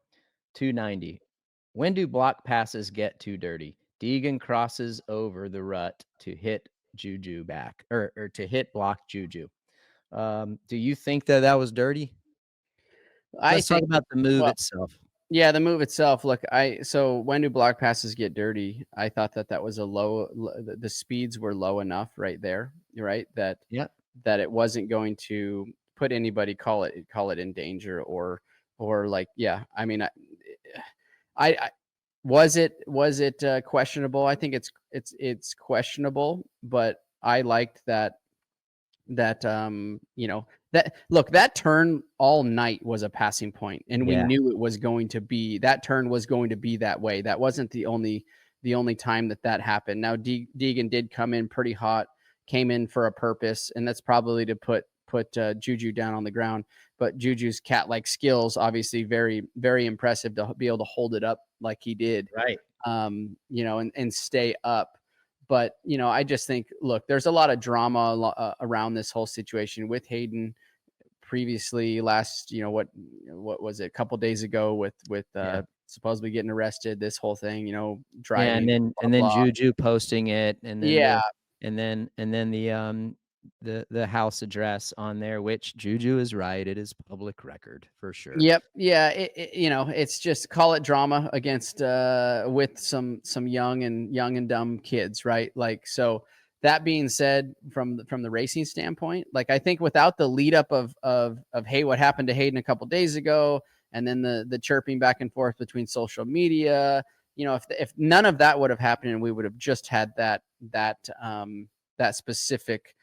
290. When do block passes get too dirty? Deegan crosses over the rut to hit Juju back, or to hit block Juju. Do you think that was dirty? Let's talk about the move itself. Yeah, the move itself. Look, so when do block passes get dirty? I thought that was a low. The speeds were low enough right there, right? That it wasn't going to put anybody call it in danger or like, yeah. Was it questionable? I think it's questionable, but I liked that that turn all night was a passing point, and we knew it was going to be, that turn was going to be that way. That wasn't the only time that happened. Now Deegan did come in pretty hot, came in for a purpose, and that's probably to put Juju down on the ground. But Juju's cat-like skills, obviously very, very impressive to be able to hold it up like he did, right? And stay up. But, I just think, look, there's a lot of drama around this whole situation with Haiden previously last, what was it, a couple days ago with Yeah. supposedly getting arrested, this whole thing, Yeah, driving, and then blah, blah. Juju posting it, and then Yeah. the house address on there, which Juju is right. It is public record for sure. Yep. Yeah. It's just, call it drama against with some young and dumb kids, right? Like, so that being said, from the racing standpoint, like, I think without the lead up of hey, what happened to Haiden a couple days ago, and then the chirping back and forth between social media, if none of that would have happened, and we would have just had that specific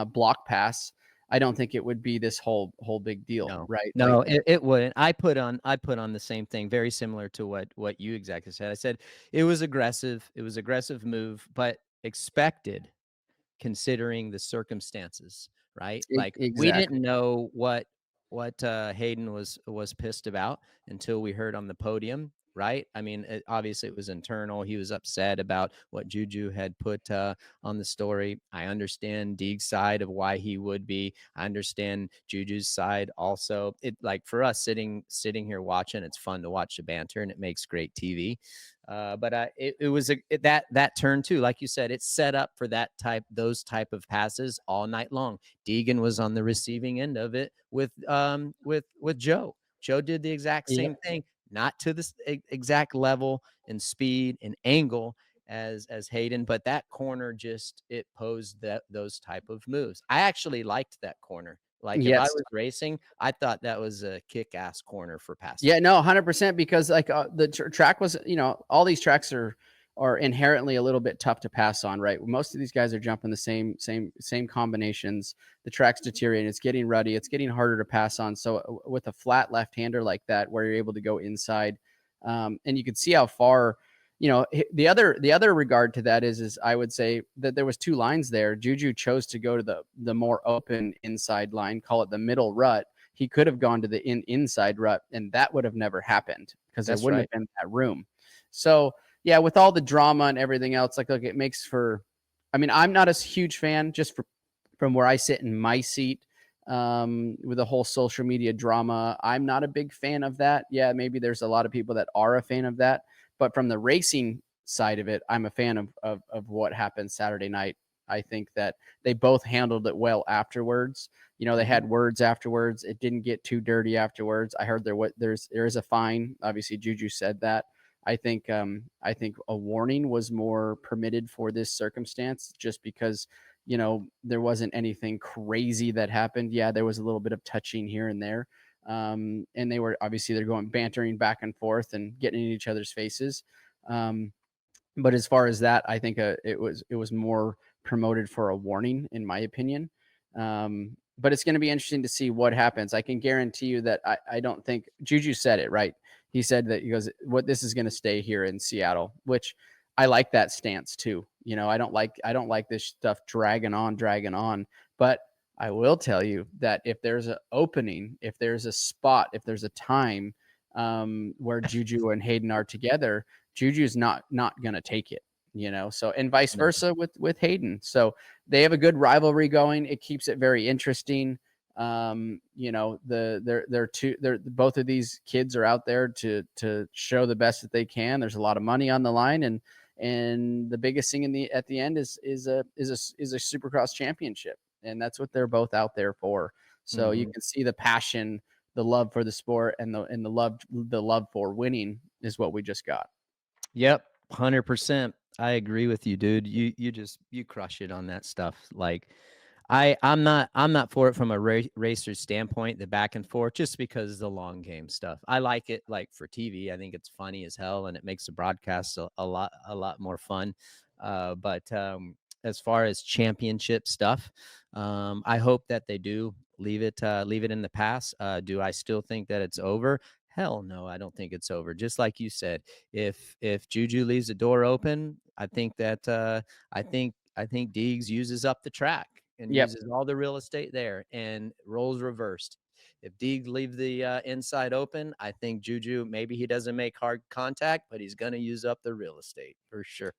block pass, I don't think it would be this whole big deal, No, right? no, Like, it wouldn't. I put on the same thing, very similar to what you exactly said. I said it was aggressive. It was aggressive move, but expected considering the circumstances, right? Like, we exactly. didn't know what Haiden was pissed about until we heard on the podium, right? I mean, obviously it was internal. He was upset about what Juju had put on the story. I understand Deeg's side of why he would be. I understand Juju's side also. It, like, for us sitting here watching, it's fun to watch the banter, and it makes great TV. But it was that turn too, like you said, it's set up for those type of passes all night long. Deegan was on the receiving end of it with Joe. Joe did the exact Yeah. same thing, not to this exact level and speed and angle as Haiden, but that corner it posed those type of moves. I actually liked that corner. Like, if I Yes. was racing, I thought that was a kick-ass corner for passing. Yeah, no, 100%, because like the track was, all these tracks are inherently a little bit tough to pass on, right? Most of these guys are jumping the same combinations. The track's deteriorating. It's getting ruddy. It's getting harder to pass on. So with a flat left-hander like that, where you're able to go inside, and you can see how far, the other regard to that is I would say that there was two lines there. Juju chose to go to the more open inside line, call it the middle rut. He could have gone to the inside rut, and that would have never happened because there That's wouldn't right. have been that room. So yeah, with all the drama and everything else, like, look, it makes for. I mean, I'm not a huge fan, just from where I sit in my seat, with the whole social media drama. I'm not a big fan of that. Yeah, maybe there's a lot of people that are a fan of that, but from the racing side of it, I'm a fan of what happened Saturday night. I think that they both handled it well afterwards. They had words afterwards. It didn't get too dirty afterwards. I heard there is a fine. Obviously, Juju said that. I think a warning was more permitted for this circumstance, just because there wasn't anything crazy that happened. Yeah, there was a little bit of touching here and there, and they're going bantering back and forth and getting in each other's faces. But as far as that, I think it was more promoted for a warning, in my opinion. But it's going to be interesting to see what happens. I can guarantee you that I don't think Juju said it right. He said that, he goes, "What, this is going to stay here in Seattle," which I like that stance too. I don't like this stuff dragging on. But I will tell you that if there's an opening, if there's a spot, if there's a time where Juju and Haiden are together, Juju's not going to take it. So, and vice versa with Haiden. So they have a good rivalry going. It keeps it very interesting. Both of these kids are out there to show the best that they can. There's a lot of money on the line, and the biggest thing at the end is a Supercross championship, and that's what they're both out there for. So you can see the passion, the love for the sport, and the love for winning is what we just got. Yep, 100%. I agree with you, dude. You crush it on that stuff. Like, I'm not for it from a racer standpoint, the back and forth, just because the long game stuff. I like it, like, for TV. I think it's funny as hell, and it makes the broadcast a lot more fun. But as far as championship stuff, I hope that they do leave it in the past. Do I still think that it's over? Hell no, I don't think it's over. Just like you said, if Juju leaves the door open, I think that I think Deegs uses up the track and Yep. uses all the real estate there and roles reversed. if Deeg leave the inside open, I think Juju, maybe he doesn't make hard contact, but he's going to use up the real estate for sure.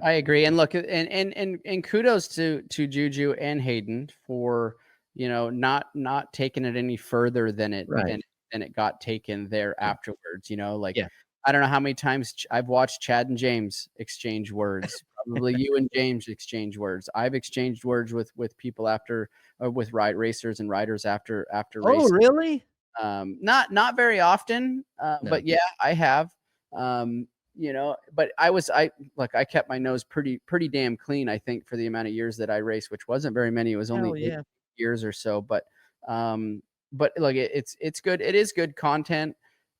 I agree. And look, and kudos to Juju and Haiden for, not taking it any further than it Right. than it got taken there afterwards. Like, Yeah. I don't know how many times I've watched Chad and James exchange words. Probably you and James exchange words. I've exchanged words with people after, with racers and riders after Oh, races. really? Not very often, No. but yeah, I have. But I kept my nose pretty damn clean, I think, for the amount of years that I raced, which wasn't very many. It was only 8 years or so, but look, it's good. It is good content,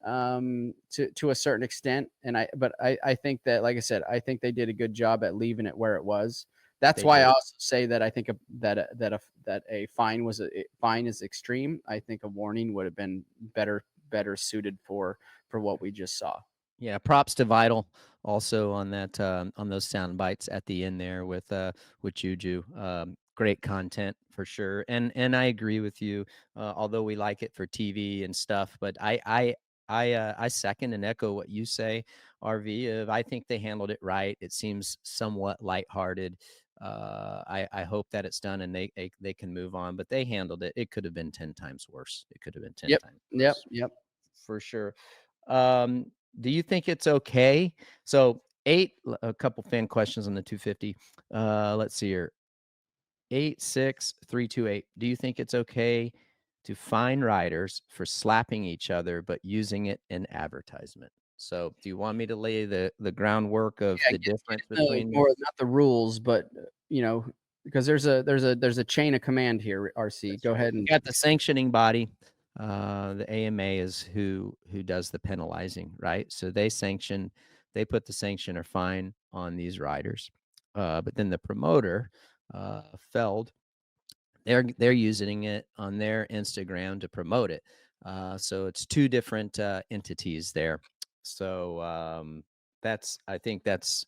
to a certain extent. And I think that, like I said, I think they did a good job at leaving it where it was. That's why I also say that I think that a fine is extreme. I think a warning would have been better suited for what we just saw. Yeah, props to Vital also on that on those sound bites at the end there with Juju. Great content for sure, and I agree with you. Although we like it for TV and stuff, but I second and echo what you say, RV. I think they handled it right. It seems somewhat lighthearted. I hope that it's done and they can move on, but they handled it. It could have been 10 times worse. It could have been 10 times worse. Yep. For sure. Do you think it's okay? So a couple fan questions on the 250. Let's see here. 86328. Do you think it's okay to fine riders for slapping each other but using it in advertisement? So do you want me to lay the groundwork of the difference between more not the rules, but because there's a chain of command here, RC. Go ahead and got the sanctioning body. The AMA is who does the penalizing, right? So they put the sanction or fine on these riders. But then the promoter, Feld, they're using it on their Instagram to promote it. So it's two different entities there. So I think it's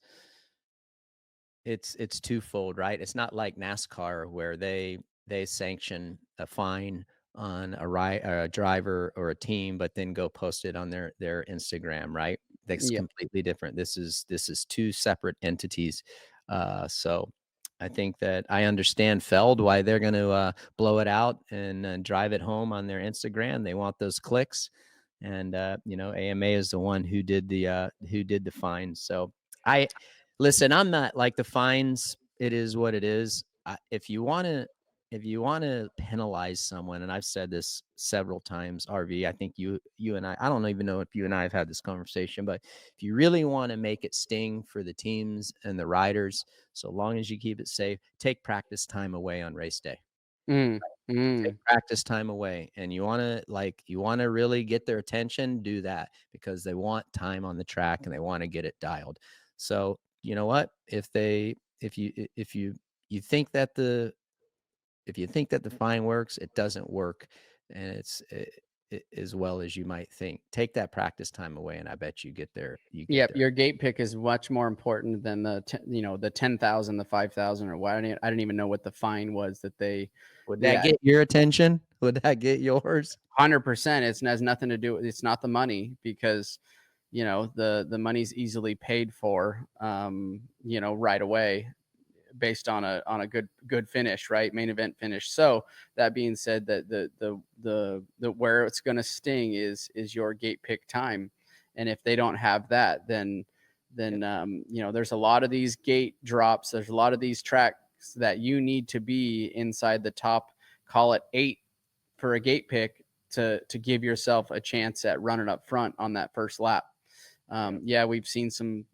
twofold, right? It's not like NASCAR where they sanction a fine on a driver or a team, but then go post it on their Instagram, right? That's completely different. This is two separate entities. So I think that I understand Feld why they're going to blow it out and drive it home on their Instagram. They want those clicks, and AMA is the one who did the fine. So listen, I'm not like the fines. It is what it is. If you want to penalize someone, and I've said this several times, RV, I think you and I don't even know if you and I have had this conversation, but if you really want to make it sting for the teams and the riders, so long as you keep it safe, take practice time away on race day. Take practice time away, and you want to really get their attention, do that, because they want time on the track and they want to get it dialed. So you know what? If you think that the fine works, it doesn't work, and it's as well as you might think. Take that practice time away, and I bet you get there. Your gate pick is much more important than the 10,000, the 5,000, or what. I didn't even know what the fine was that they. Would that get your attention? Would that get yours? 100%. It has nothing to do with. It's not the money, because the money's easily paid for, right away, based on a good finish, right? Main event finish. So that being said, that the where it's going to sting is your gate pick time. And if they don't have that, then there's a lot of these gate drops. There's a lot of these tracks that you need to be inside the top, call it 8 for a gate pick to give yourself a chance at running up front on that first lap. We've seen some,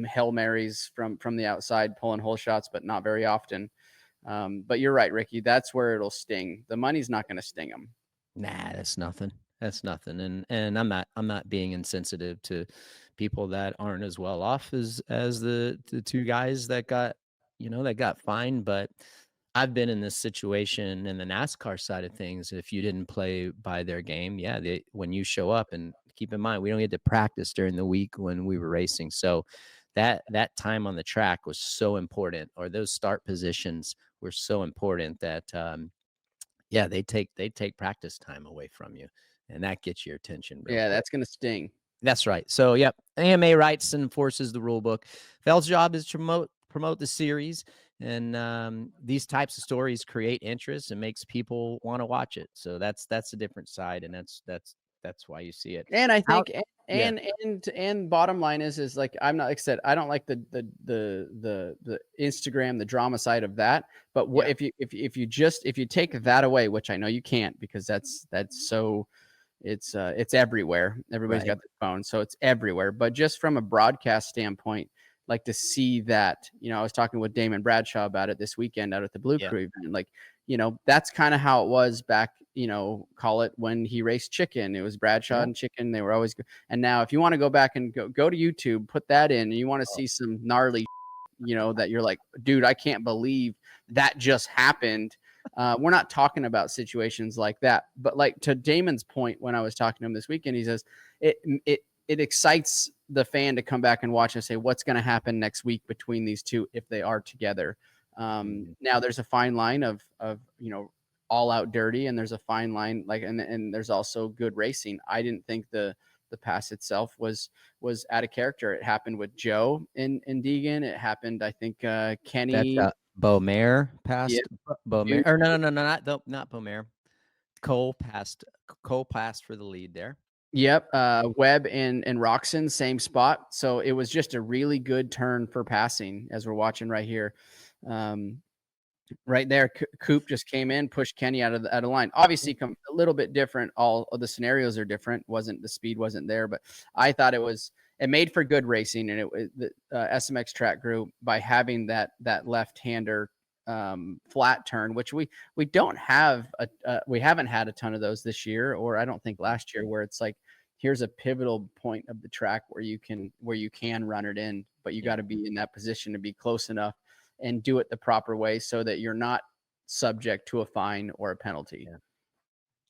Hail Marys from the outside pulling hole shots, but not very often. But you're right, Ricky. That's where it'll sting. The money's not going to sting them. Nah, that's nothing. That's nothing. And I'm not being insensitive to people that aren't as well off as the two guys that got fined. But I've been in this situation in the NASCAR side of things. If you didn't play by their game, when you show up, and keep in mind, we don't get to practice during the week when we were racing. So that time on the track was so important, or those start positions were so important that, Yeah, they take practice time away from you, and that gets your attention real Yeah, quick. that's gonna sting. That's right. So, yep, AMA writes and enforces the rule book. Feld's job is to promote the series, and these types of stories create interest and makes people want to watch it. So that's a different side, and that's why you see it. And I How- think, yeah. and bottom line is like, I'm not, like I said, I don't like the Instagram, the drama side of that. But what Yeah. if you take that away, which I know you can't, because that's so, it's everywhere. Everybody's Right. got their phone, so it's everywhere. But just from a broadcast standpoint, like to see that, I was talking with Damon Bradshaw about it this weekend out at the Blue Yeah. Crew event. Like, that's kind of how it was back, call it when he raced Chicken. It was Bradshaw Yeah. and Chicken. They were always good. And now if you want to go back and go to YouTube, put that in, and you want to Oh. see some gnarly, that you're like, dude, I can't believe that just happened. We're not talking about situations like that, but like to Damon's point, when I was talking to him this weekend, he says it excites the fan to come back and watch and say, what's going to happen next week between these two if they are together. Now there's a fine line of all out dirty, and there's a fine line, like, and there's also good racing. I didn't think the pass itself was out of character. It happened with Joe and Deegan. It happened, I think, Kenny. That's Beaumer passed. Yep. Beaumer, Dude. or no, not Beaumer. Cole passed for the lead there. Yep. Webb and Roczen, same spot. So it was just a really good turn for passing, as we're watching right here. Right there, Coop just came in, pushed Kenny out of the line. Obviously, a little bit different. All of the scenarios are different. The speed wasn't there, but I thought it made for good racing, and the SMX track grew by having that left-hander flat turn, which we don't have we haven't had a ton of those this year, or I don't think last year, where it's like, here's a pivotal point of the track where you can run it in, but you got to be in that position to be close enough and do it the proper way so that you're not subject to a fine or a penalty. Yeah.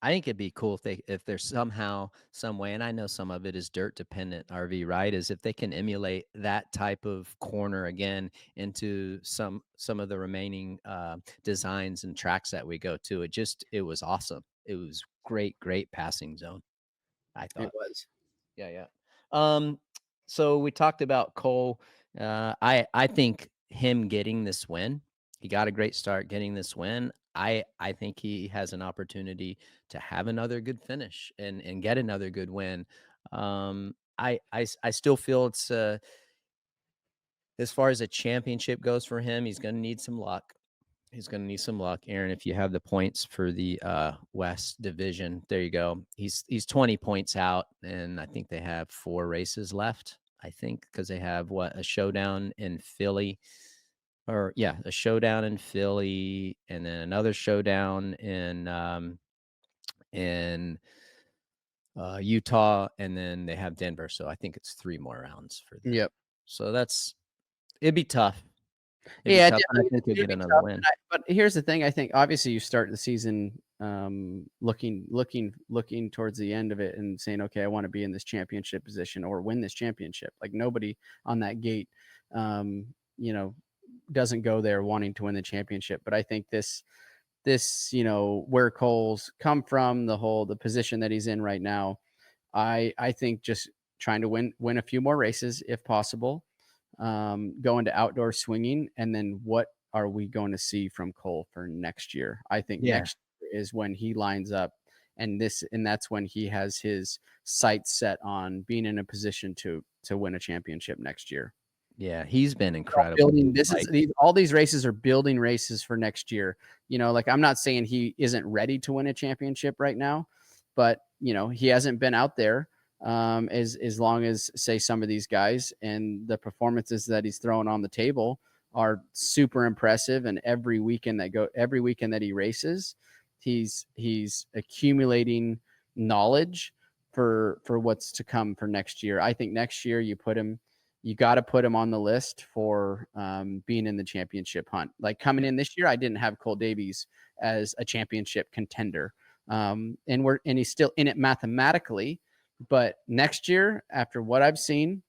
I think it'd be cool if there's somehow, some way, and I know some of it is dirt dependent, RV, right? Is if they can emulate that type of corner again into some of the remaining designs and tracks that we go to. It was awesome. It was great passing zone, I thought. It was. Yeah. So we talked about Cole. I think him getting this win, he got a great start getting this win. I think he has an opportunity to have another good finish and get another good win. I still feel it's as far as a championship goes for him, he's going to need some luck. Aaron, if you have the points for the West Division, there you go. He's 20 points out, and I think they have 4 races left. I think because they have a showdown in Philly. A showdown in Philly, and then another showdown in Utah, and then they have Denver. So I think it's 3 more rounds for them. Yep. So it'd be tough. Yeah, tough, and I think you'll get another win. But here's the thing. I think obviously you start the season looking towards the end of it and saying, okay, I want to be in this championship position or win this championship. Like, nobody on that gate, doesn't go there wanting to win the championship. But I think this, where Cole's come from, the position that he's in right now, I think just trying to win a few more races if possible, go into outdoor swinging, and then what are we going to see from Cole for next year? I think next year is when he lines up, and that's when he has his sights set on being in a position to win a championship next year. Yeah, he's been incredible. All these races are building races for next year. Like, I'm not saying he isn't ready to win a championship right now, but he hasn't been out there as long as, say, some of these guys, and the performances that he's throwing on the table are super impressive. And every weekend that he races, he's accumulating knowledge for what's to come for next year. I think next year you got to put him on the list for being in the championship hunt. Like, coming in this year, I didn't have Cole Davies as a championship contender. And he's still in it mathematically, but next year, after what I've seen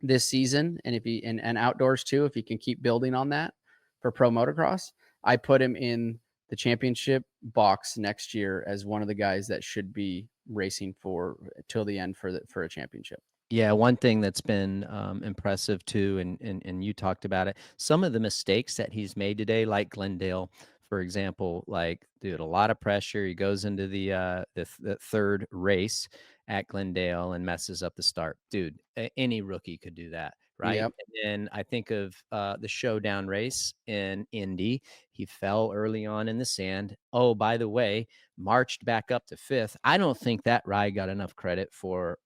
this season, and if he and outdoors too, if he can keep building on that for pro motocross, I put him in the championship box next year as one of the guys that should be racing for till the end for a championship. Yeah, one thing that's been impressive too, and you talked about it, some of the mistakes that he's made today, like Glendale, for example, like, dude, a lot of pressure. He goes into the third race at Glendale and messes up the start. Dude, any rookie could do that, right? Yep. And then I think of the showdown race in Indy. He fell early on in the sand. Oh, by the way, marched back up to fifth. I don't think that ride got enough credit for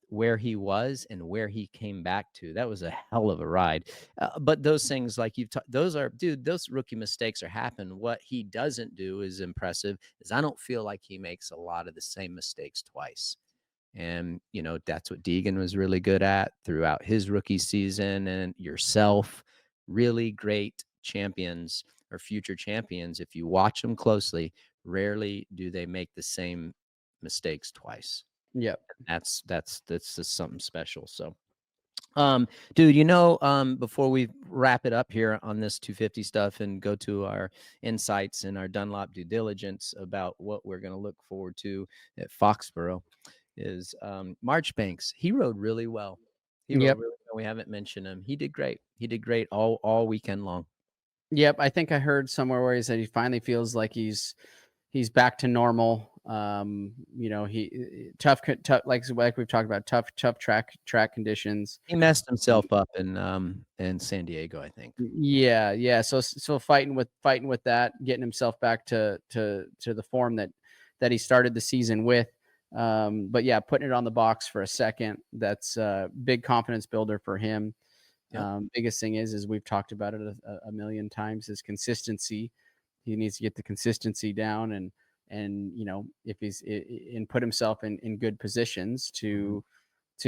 where he was and where he came back to. That was a hell of a ride. But those things, like those rookie mistakes are happen. What he doesn't do is impressive, is I don't feel like he makes a lot of the same mistakes twice. And, that's what Deegan was really good at throughout his rookie season, and yourself. Really great champions or future champions, if you watch them closely, rarely do they make the same mistakes twice. Yep. That's just something special. So, dude, before we wrap it up here on this 250 stuff and go to our insights and our Dunlop due diligence about what we're going to look forward to at Foxborough, is Marchbanks. He rode really well. Yep. We haven't mentioned him. He did great. He did great all weekend long. Yep. I think I heard somewhere where he said he finally feels like he's back to normal. He tough, like we've talked about, tough track conditions. He messed himself up in San Diego, I think. Yeah. So fighting with that, getting himself back to the form that he started the season with. But yeah, putting it on the box for a second, that's a big confidence builder for him. Yep. Biggest thing is we've talked about it a million times, is consistency. He needs to get the consistency down and if he's and put himself in good positions to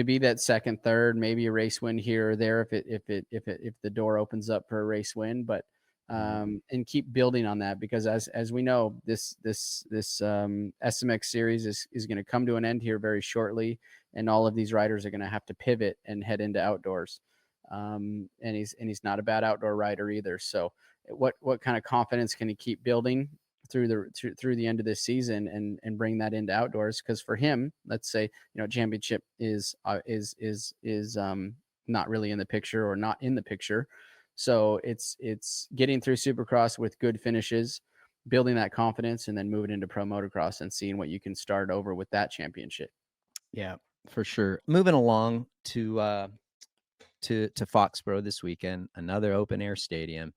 be that second, third, maybe a race win here or there if the door opens up for a race win, but and keep building on that, because as we know, this SMX series is going to come to an end here very shortly, and all of these riders are going to have to pivot and head into outdoors. And he's not a bad outdoor rider either. So what kind of confidence can he keep building through the end of this season and bring that into outdoors? Because for him, let's say, championship is not really in the picture, or not in the picture. So it's getting through Supercross with good finishes, building that confidence, and then moving into pro motocross and seeing what you can start over with that championship. Yeah, for sure. Moving along to Foxborough this weekend, another open air stadium.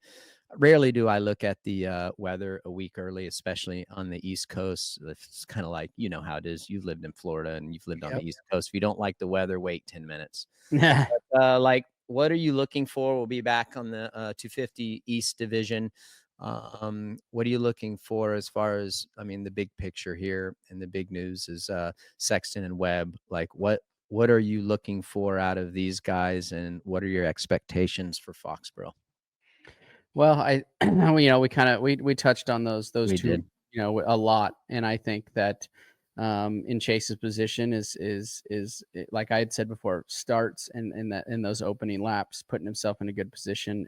Rarely do I look at the weather a week early, especially on the East Coast. It's kind of like, how it is. You've lived in Florida and you've lived on the East Coast. If you don't like the weather, wait 10 minutes. But, what are you looking for? We'll be back on the 250 East Division. What are you looking for as far as, the big picture here, and the big news is Sexton and Webb. Like, what are you looking for out of these guys, and what are your expectations for Foxborough? Well, we touched on those two, did. A lot, and I think that in Chase's position is like I had said before, starts in those opening laps, putting himself in a good position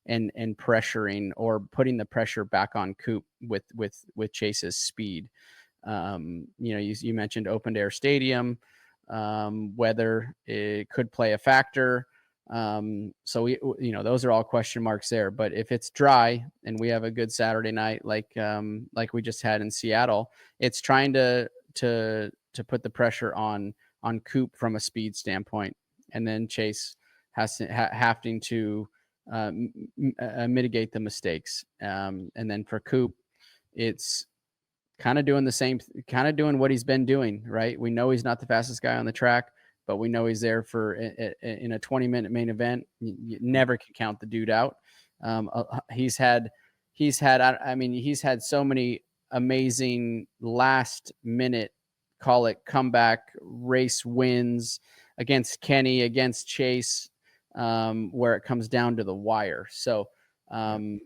and pressuring, or putting the pressure back on Coop with Chase's speed. You mentioned open air stadium, weather, it could play a factor. So those are all question marks there, but if it's dry and we have a good Saturday night, like we just had in Seattle, it's trying to put the pressure on Coop from a speed standpoint, and then Chase has to having to mitigate the mistakes. And then for Coop, it's kind of doing what he's been doing, right? We know he's not the fastest guy on the track, but we know he's there for in a 20-minute main event. You never can count the dude out. He's had so many amazing last minute, call it comeback race wins against Kenny, against Chase, where it comes down to the wire. So, from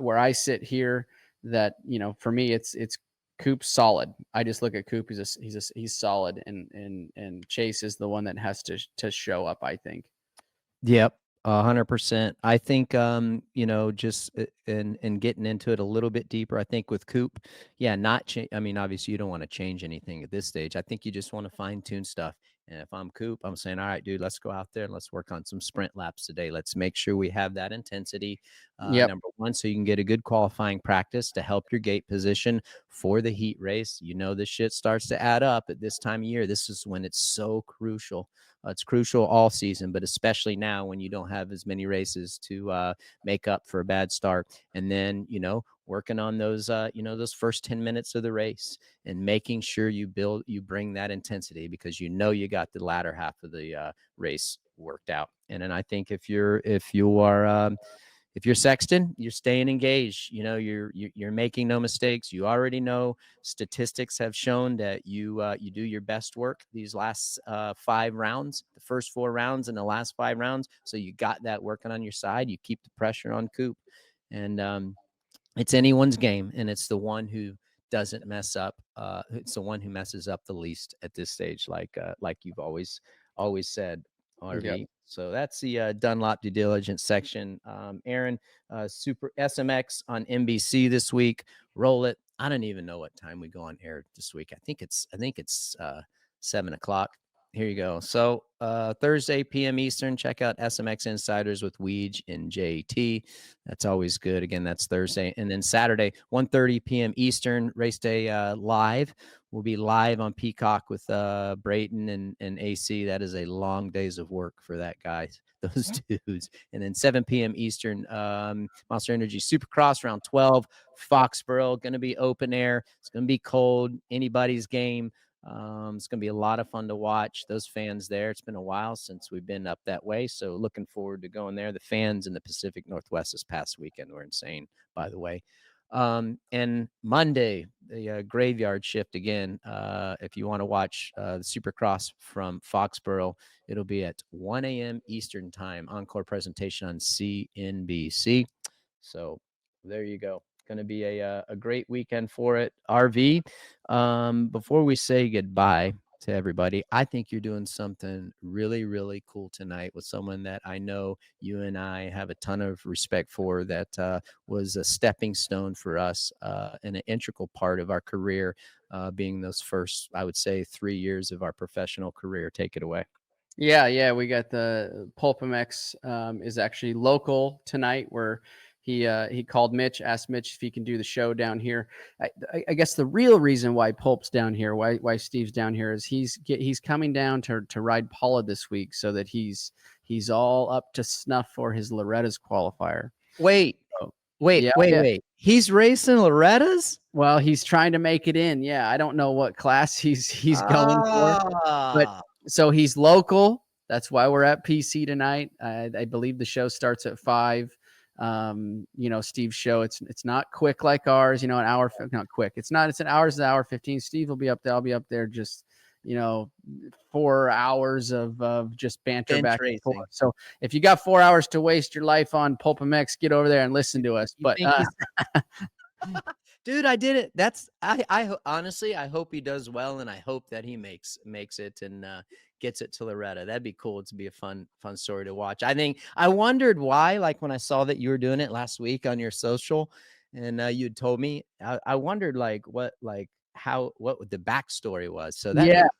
where I sit here, that, for me, it's Coop's solid. I just look at Coop. He's solid, and Chase is the one that has to show up, I think. Yep. 100%. I think, just in getting into it a little bit deeper, I think with Coop, yeah, not change. I mean, obviously, you don't want to change anything at this stage. I think you just want to fine tune stuff. And if I'm Coop, I'm saying, all right, dude, let's go out there and let's work on some sprint laps today. Let's make sure we have that intensity, Yep. number one, so you can get a good qualifying practice to help your gate position for the heat race. This shit starts to add up at this time of year. This is when it's so crucial. It's crucial all season, but especially now when you don't have as many races to make up for a bad start. And then, working on those, those first 10 minutes of the race and making sure you bring that intensity, because you got the latter half of the race worked out. And then I think if you're Sexton, you're staying engaged. You're making no mistakes. You already know statistics have shown that you do your best work these last 5 rounds, the first 4 rounds and the last 5 rounds. So you got that working on your side. You keep the pressure on Coop, and it's anyone's game, and it's the one who doesn't mess up. It's the one who messes up the least at this stage, like you've always said, RV. Yep. So that's the Dunlop due diligence section. Aaron, Super SMX on NBC this week. Roll it. I don't even know what time we go on air this week. I think it's 7:00. Here you go. So Thursday p.m. Eastern, check out SMX Insiders with Weege and JT. That's always good. Again, that's Thursday. And then Saturday, 1:30 p.m. Eastern, race day live. We'll be live on Peacock with Brayton and AC. That is a long days of work for that guy, those dudes. And then 7 p.m. Eastern, Monster Energy Supercross round 12, Foxborough, going to be open air. It's going to be cold, anybody's game. It's going to be a lot of fun to watch those fans there. It's been a while since we've been up that way, so looking forward to going there. The fans in the Pacific Northwest this past weekend were insane, by the way. And Monday, the graveyard shift again. If you want to watch the Supercross from Foxborough, it'll be at 1 a.m. Eastern time. Encore presentation on CNBC. So there you go. Going to be a great weekend for it. RV, before we say goodbye to everybody, I think you're doing something really, really cool tonight with someone that I know you and I have a ton of respect for, that was a stepping stone for us and an integral part of our career, being those first, I would say, 3 years of our professional career. Take it away. Yeah. We got the Pulpamex is actually local tonight, where he called Mitch, asked Mitch if he can do the show down here. I guess the real reason why Pulp's down here, why Steve's down here, is he's coming down to ride Paula this week, so that he's all up to snuff for his Loretta's qualifier. Wait. He's racing Loretta's? Well, he's trying to make it in. Yeah, I don't know what class he's going for, but so he's local. That's why we're at PC tonight. I believe the show starts at 5. Steve's show, it's not quick like ours, an hour, not quick. It's an hour 15. Steve will be up there. I'll be up there just, 4 hours of just banter back and forth. So if you got 4 hours to waste your life on Pulpamex, get over there and listen to us. But dude, I did it. I honestly, I hope he does well, and I hope that he makes it and gets it to Loretta. That'd be cool. It'd be a fun story to watch. I wondered why, like when I saw that you were doing it last week on your social, and you'd told me, I wondered what the backstory was. So that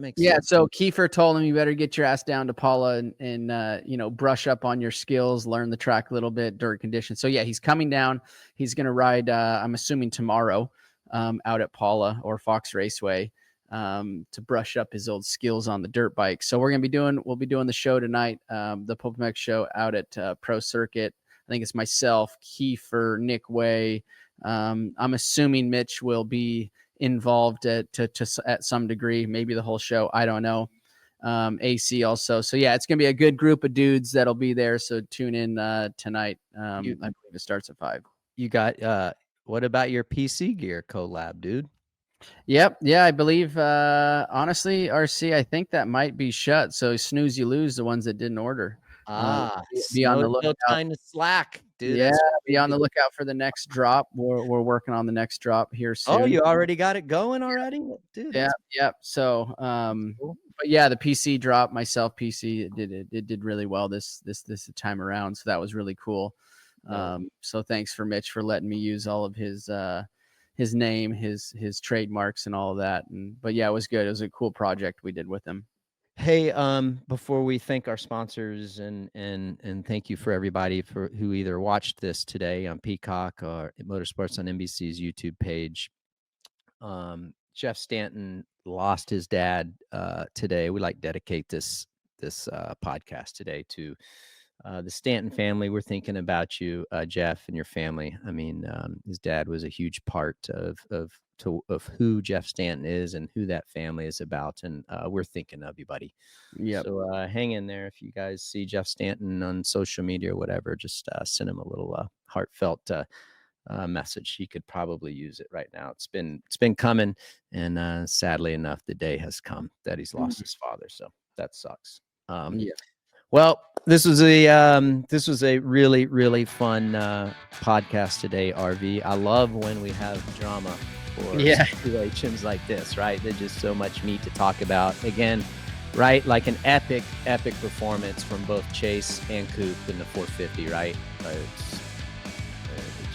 makes sense. So Kiefer told him, you better get your ass down to Paula and brush up on your skills, learn the track a little bit, dirt conditions. So yeah, he's coming down. He's gonna ride I'm assuming tomorrow out at Paula or Fox Raceway to brush up his old skills on the dirt bike. So we'll be doing the show tonight, the Pulpamex show out at Pro Circuit. I think it's myself, Kiefer, Nick Way. I'm assuming Mitch will be involved at some degree, maybe the whole show. I don't know. AC also. So yeah, it's gonna be a good group of dudes that'll be there. So tune in tonight. I believe it starts at 5. You got what about your PC gear collab, dude? Yep. Yeah, I believe honestly, RC, I think that might be shut. So snooze you lose, the ones that didn't order. Be on the lookout. No time to slack. dude. Yeah, That's be on the lookout for the next drop. We're working on the next drop here soon. Oh, you already got it going already, dude. Yeah, That's yeah. So, cool. but yeah, the PC drop, myself PC, it did really well this time around. So that was really cool. So thanks for Mitch for letting me use all of his name, his trademarks and all of that. But yeah, it was good. It was a cool project we did with him. Hey, before we thank our sponsors and thank you for everybody who either watched this today on Peacock or Motorsports on NBC's YouTube page. Jeff Stanton lost his dad today. We like dedicate this podcast today to the Stanton family. We're thinking about you, Jeff, and your family. I mean, his dad was a huge part of who Jeff Stanton is and who that family is about. And we're thinking of you, buddy. Yeah. So hang in there. If you guys see Jeff Stanton on social media or whatever, just send him a little heartfelt message. He could probably use it right now. It's been coming, and sadly enough, the day has come that he's lost his father. So that sucks. Yeah. Well, this was a really, really fun podcast today, RV. I love when we have drama for situations like this, right? There's just so much meat to talk about. Again, right? Like an epic performance from both Chase and Coop in the 450, right? It's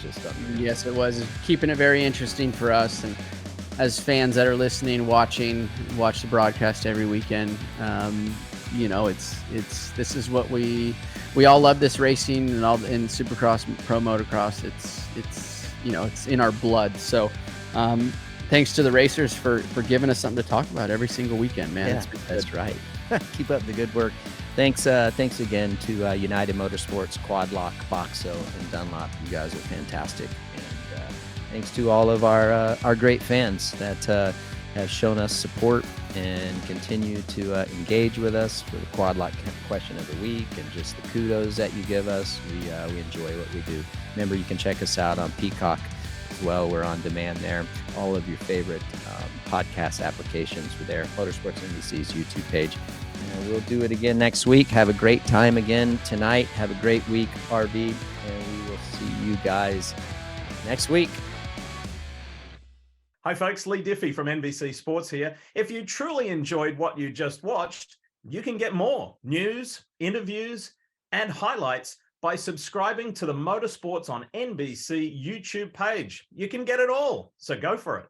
just unreal. Yes, it was keeping it very interesting for us, and as fans that are listening, watch the broadcast every weekend. You know, this is what we all love, this racing and all in Supercross, pro motocross. It's you know, it's in our blood. So thanks to the racers for giving us something to talk about every single weekend, man. Yeah, that's right. Keep up the good work. Thanks again to United Motorsports, Quad Lock, Boxo, and Dunlop. You guys are fantastic. And thanks to all of our great fans that have shown us support and continue to engage with us for the Quad Lock question of the week and just the kudos that you give us. We enjoy what we do. Remember, you can check us out on Peacock as well. We're on demand there. All of your favorite podcast applications were there. Motorsports NBC's YouTube page. And we'll do it again next week. Have a great time again tonight. Have a great week, RV, and we will see you guys next week. Hi folks, Lee Diffie from NBC Sports here. If you truly enjoyed what you just watched, you can get more news, interviews, and highlights by subscribing to the Motorsports on NBC YouTube page. You can get it all, so go for it.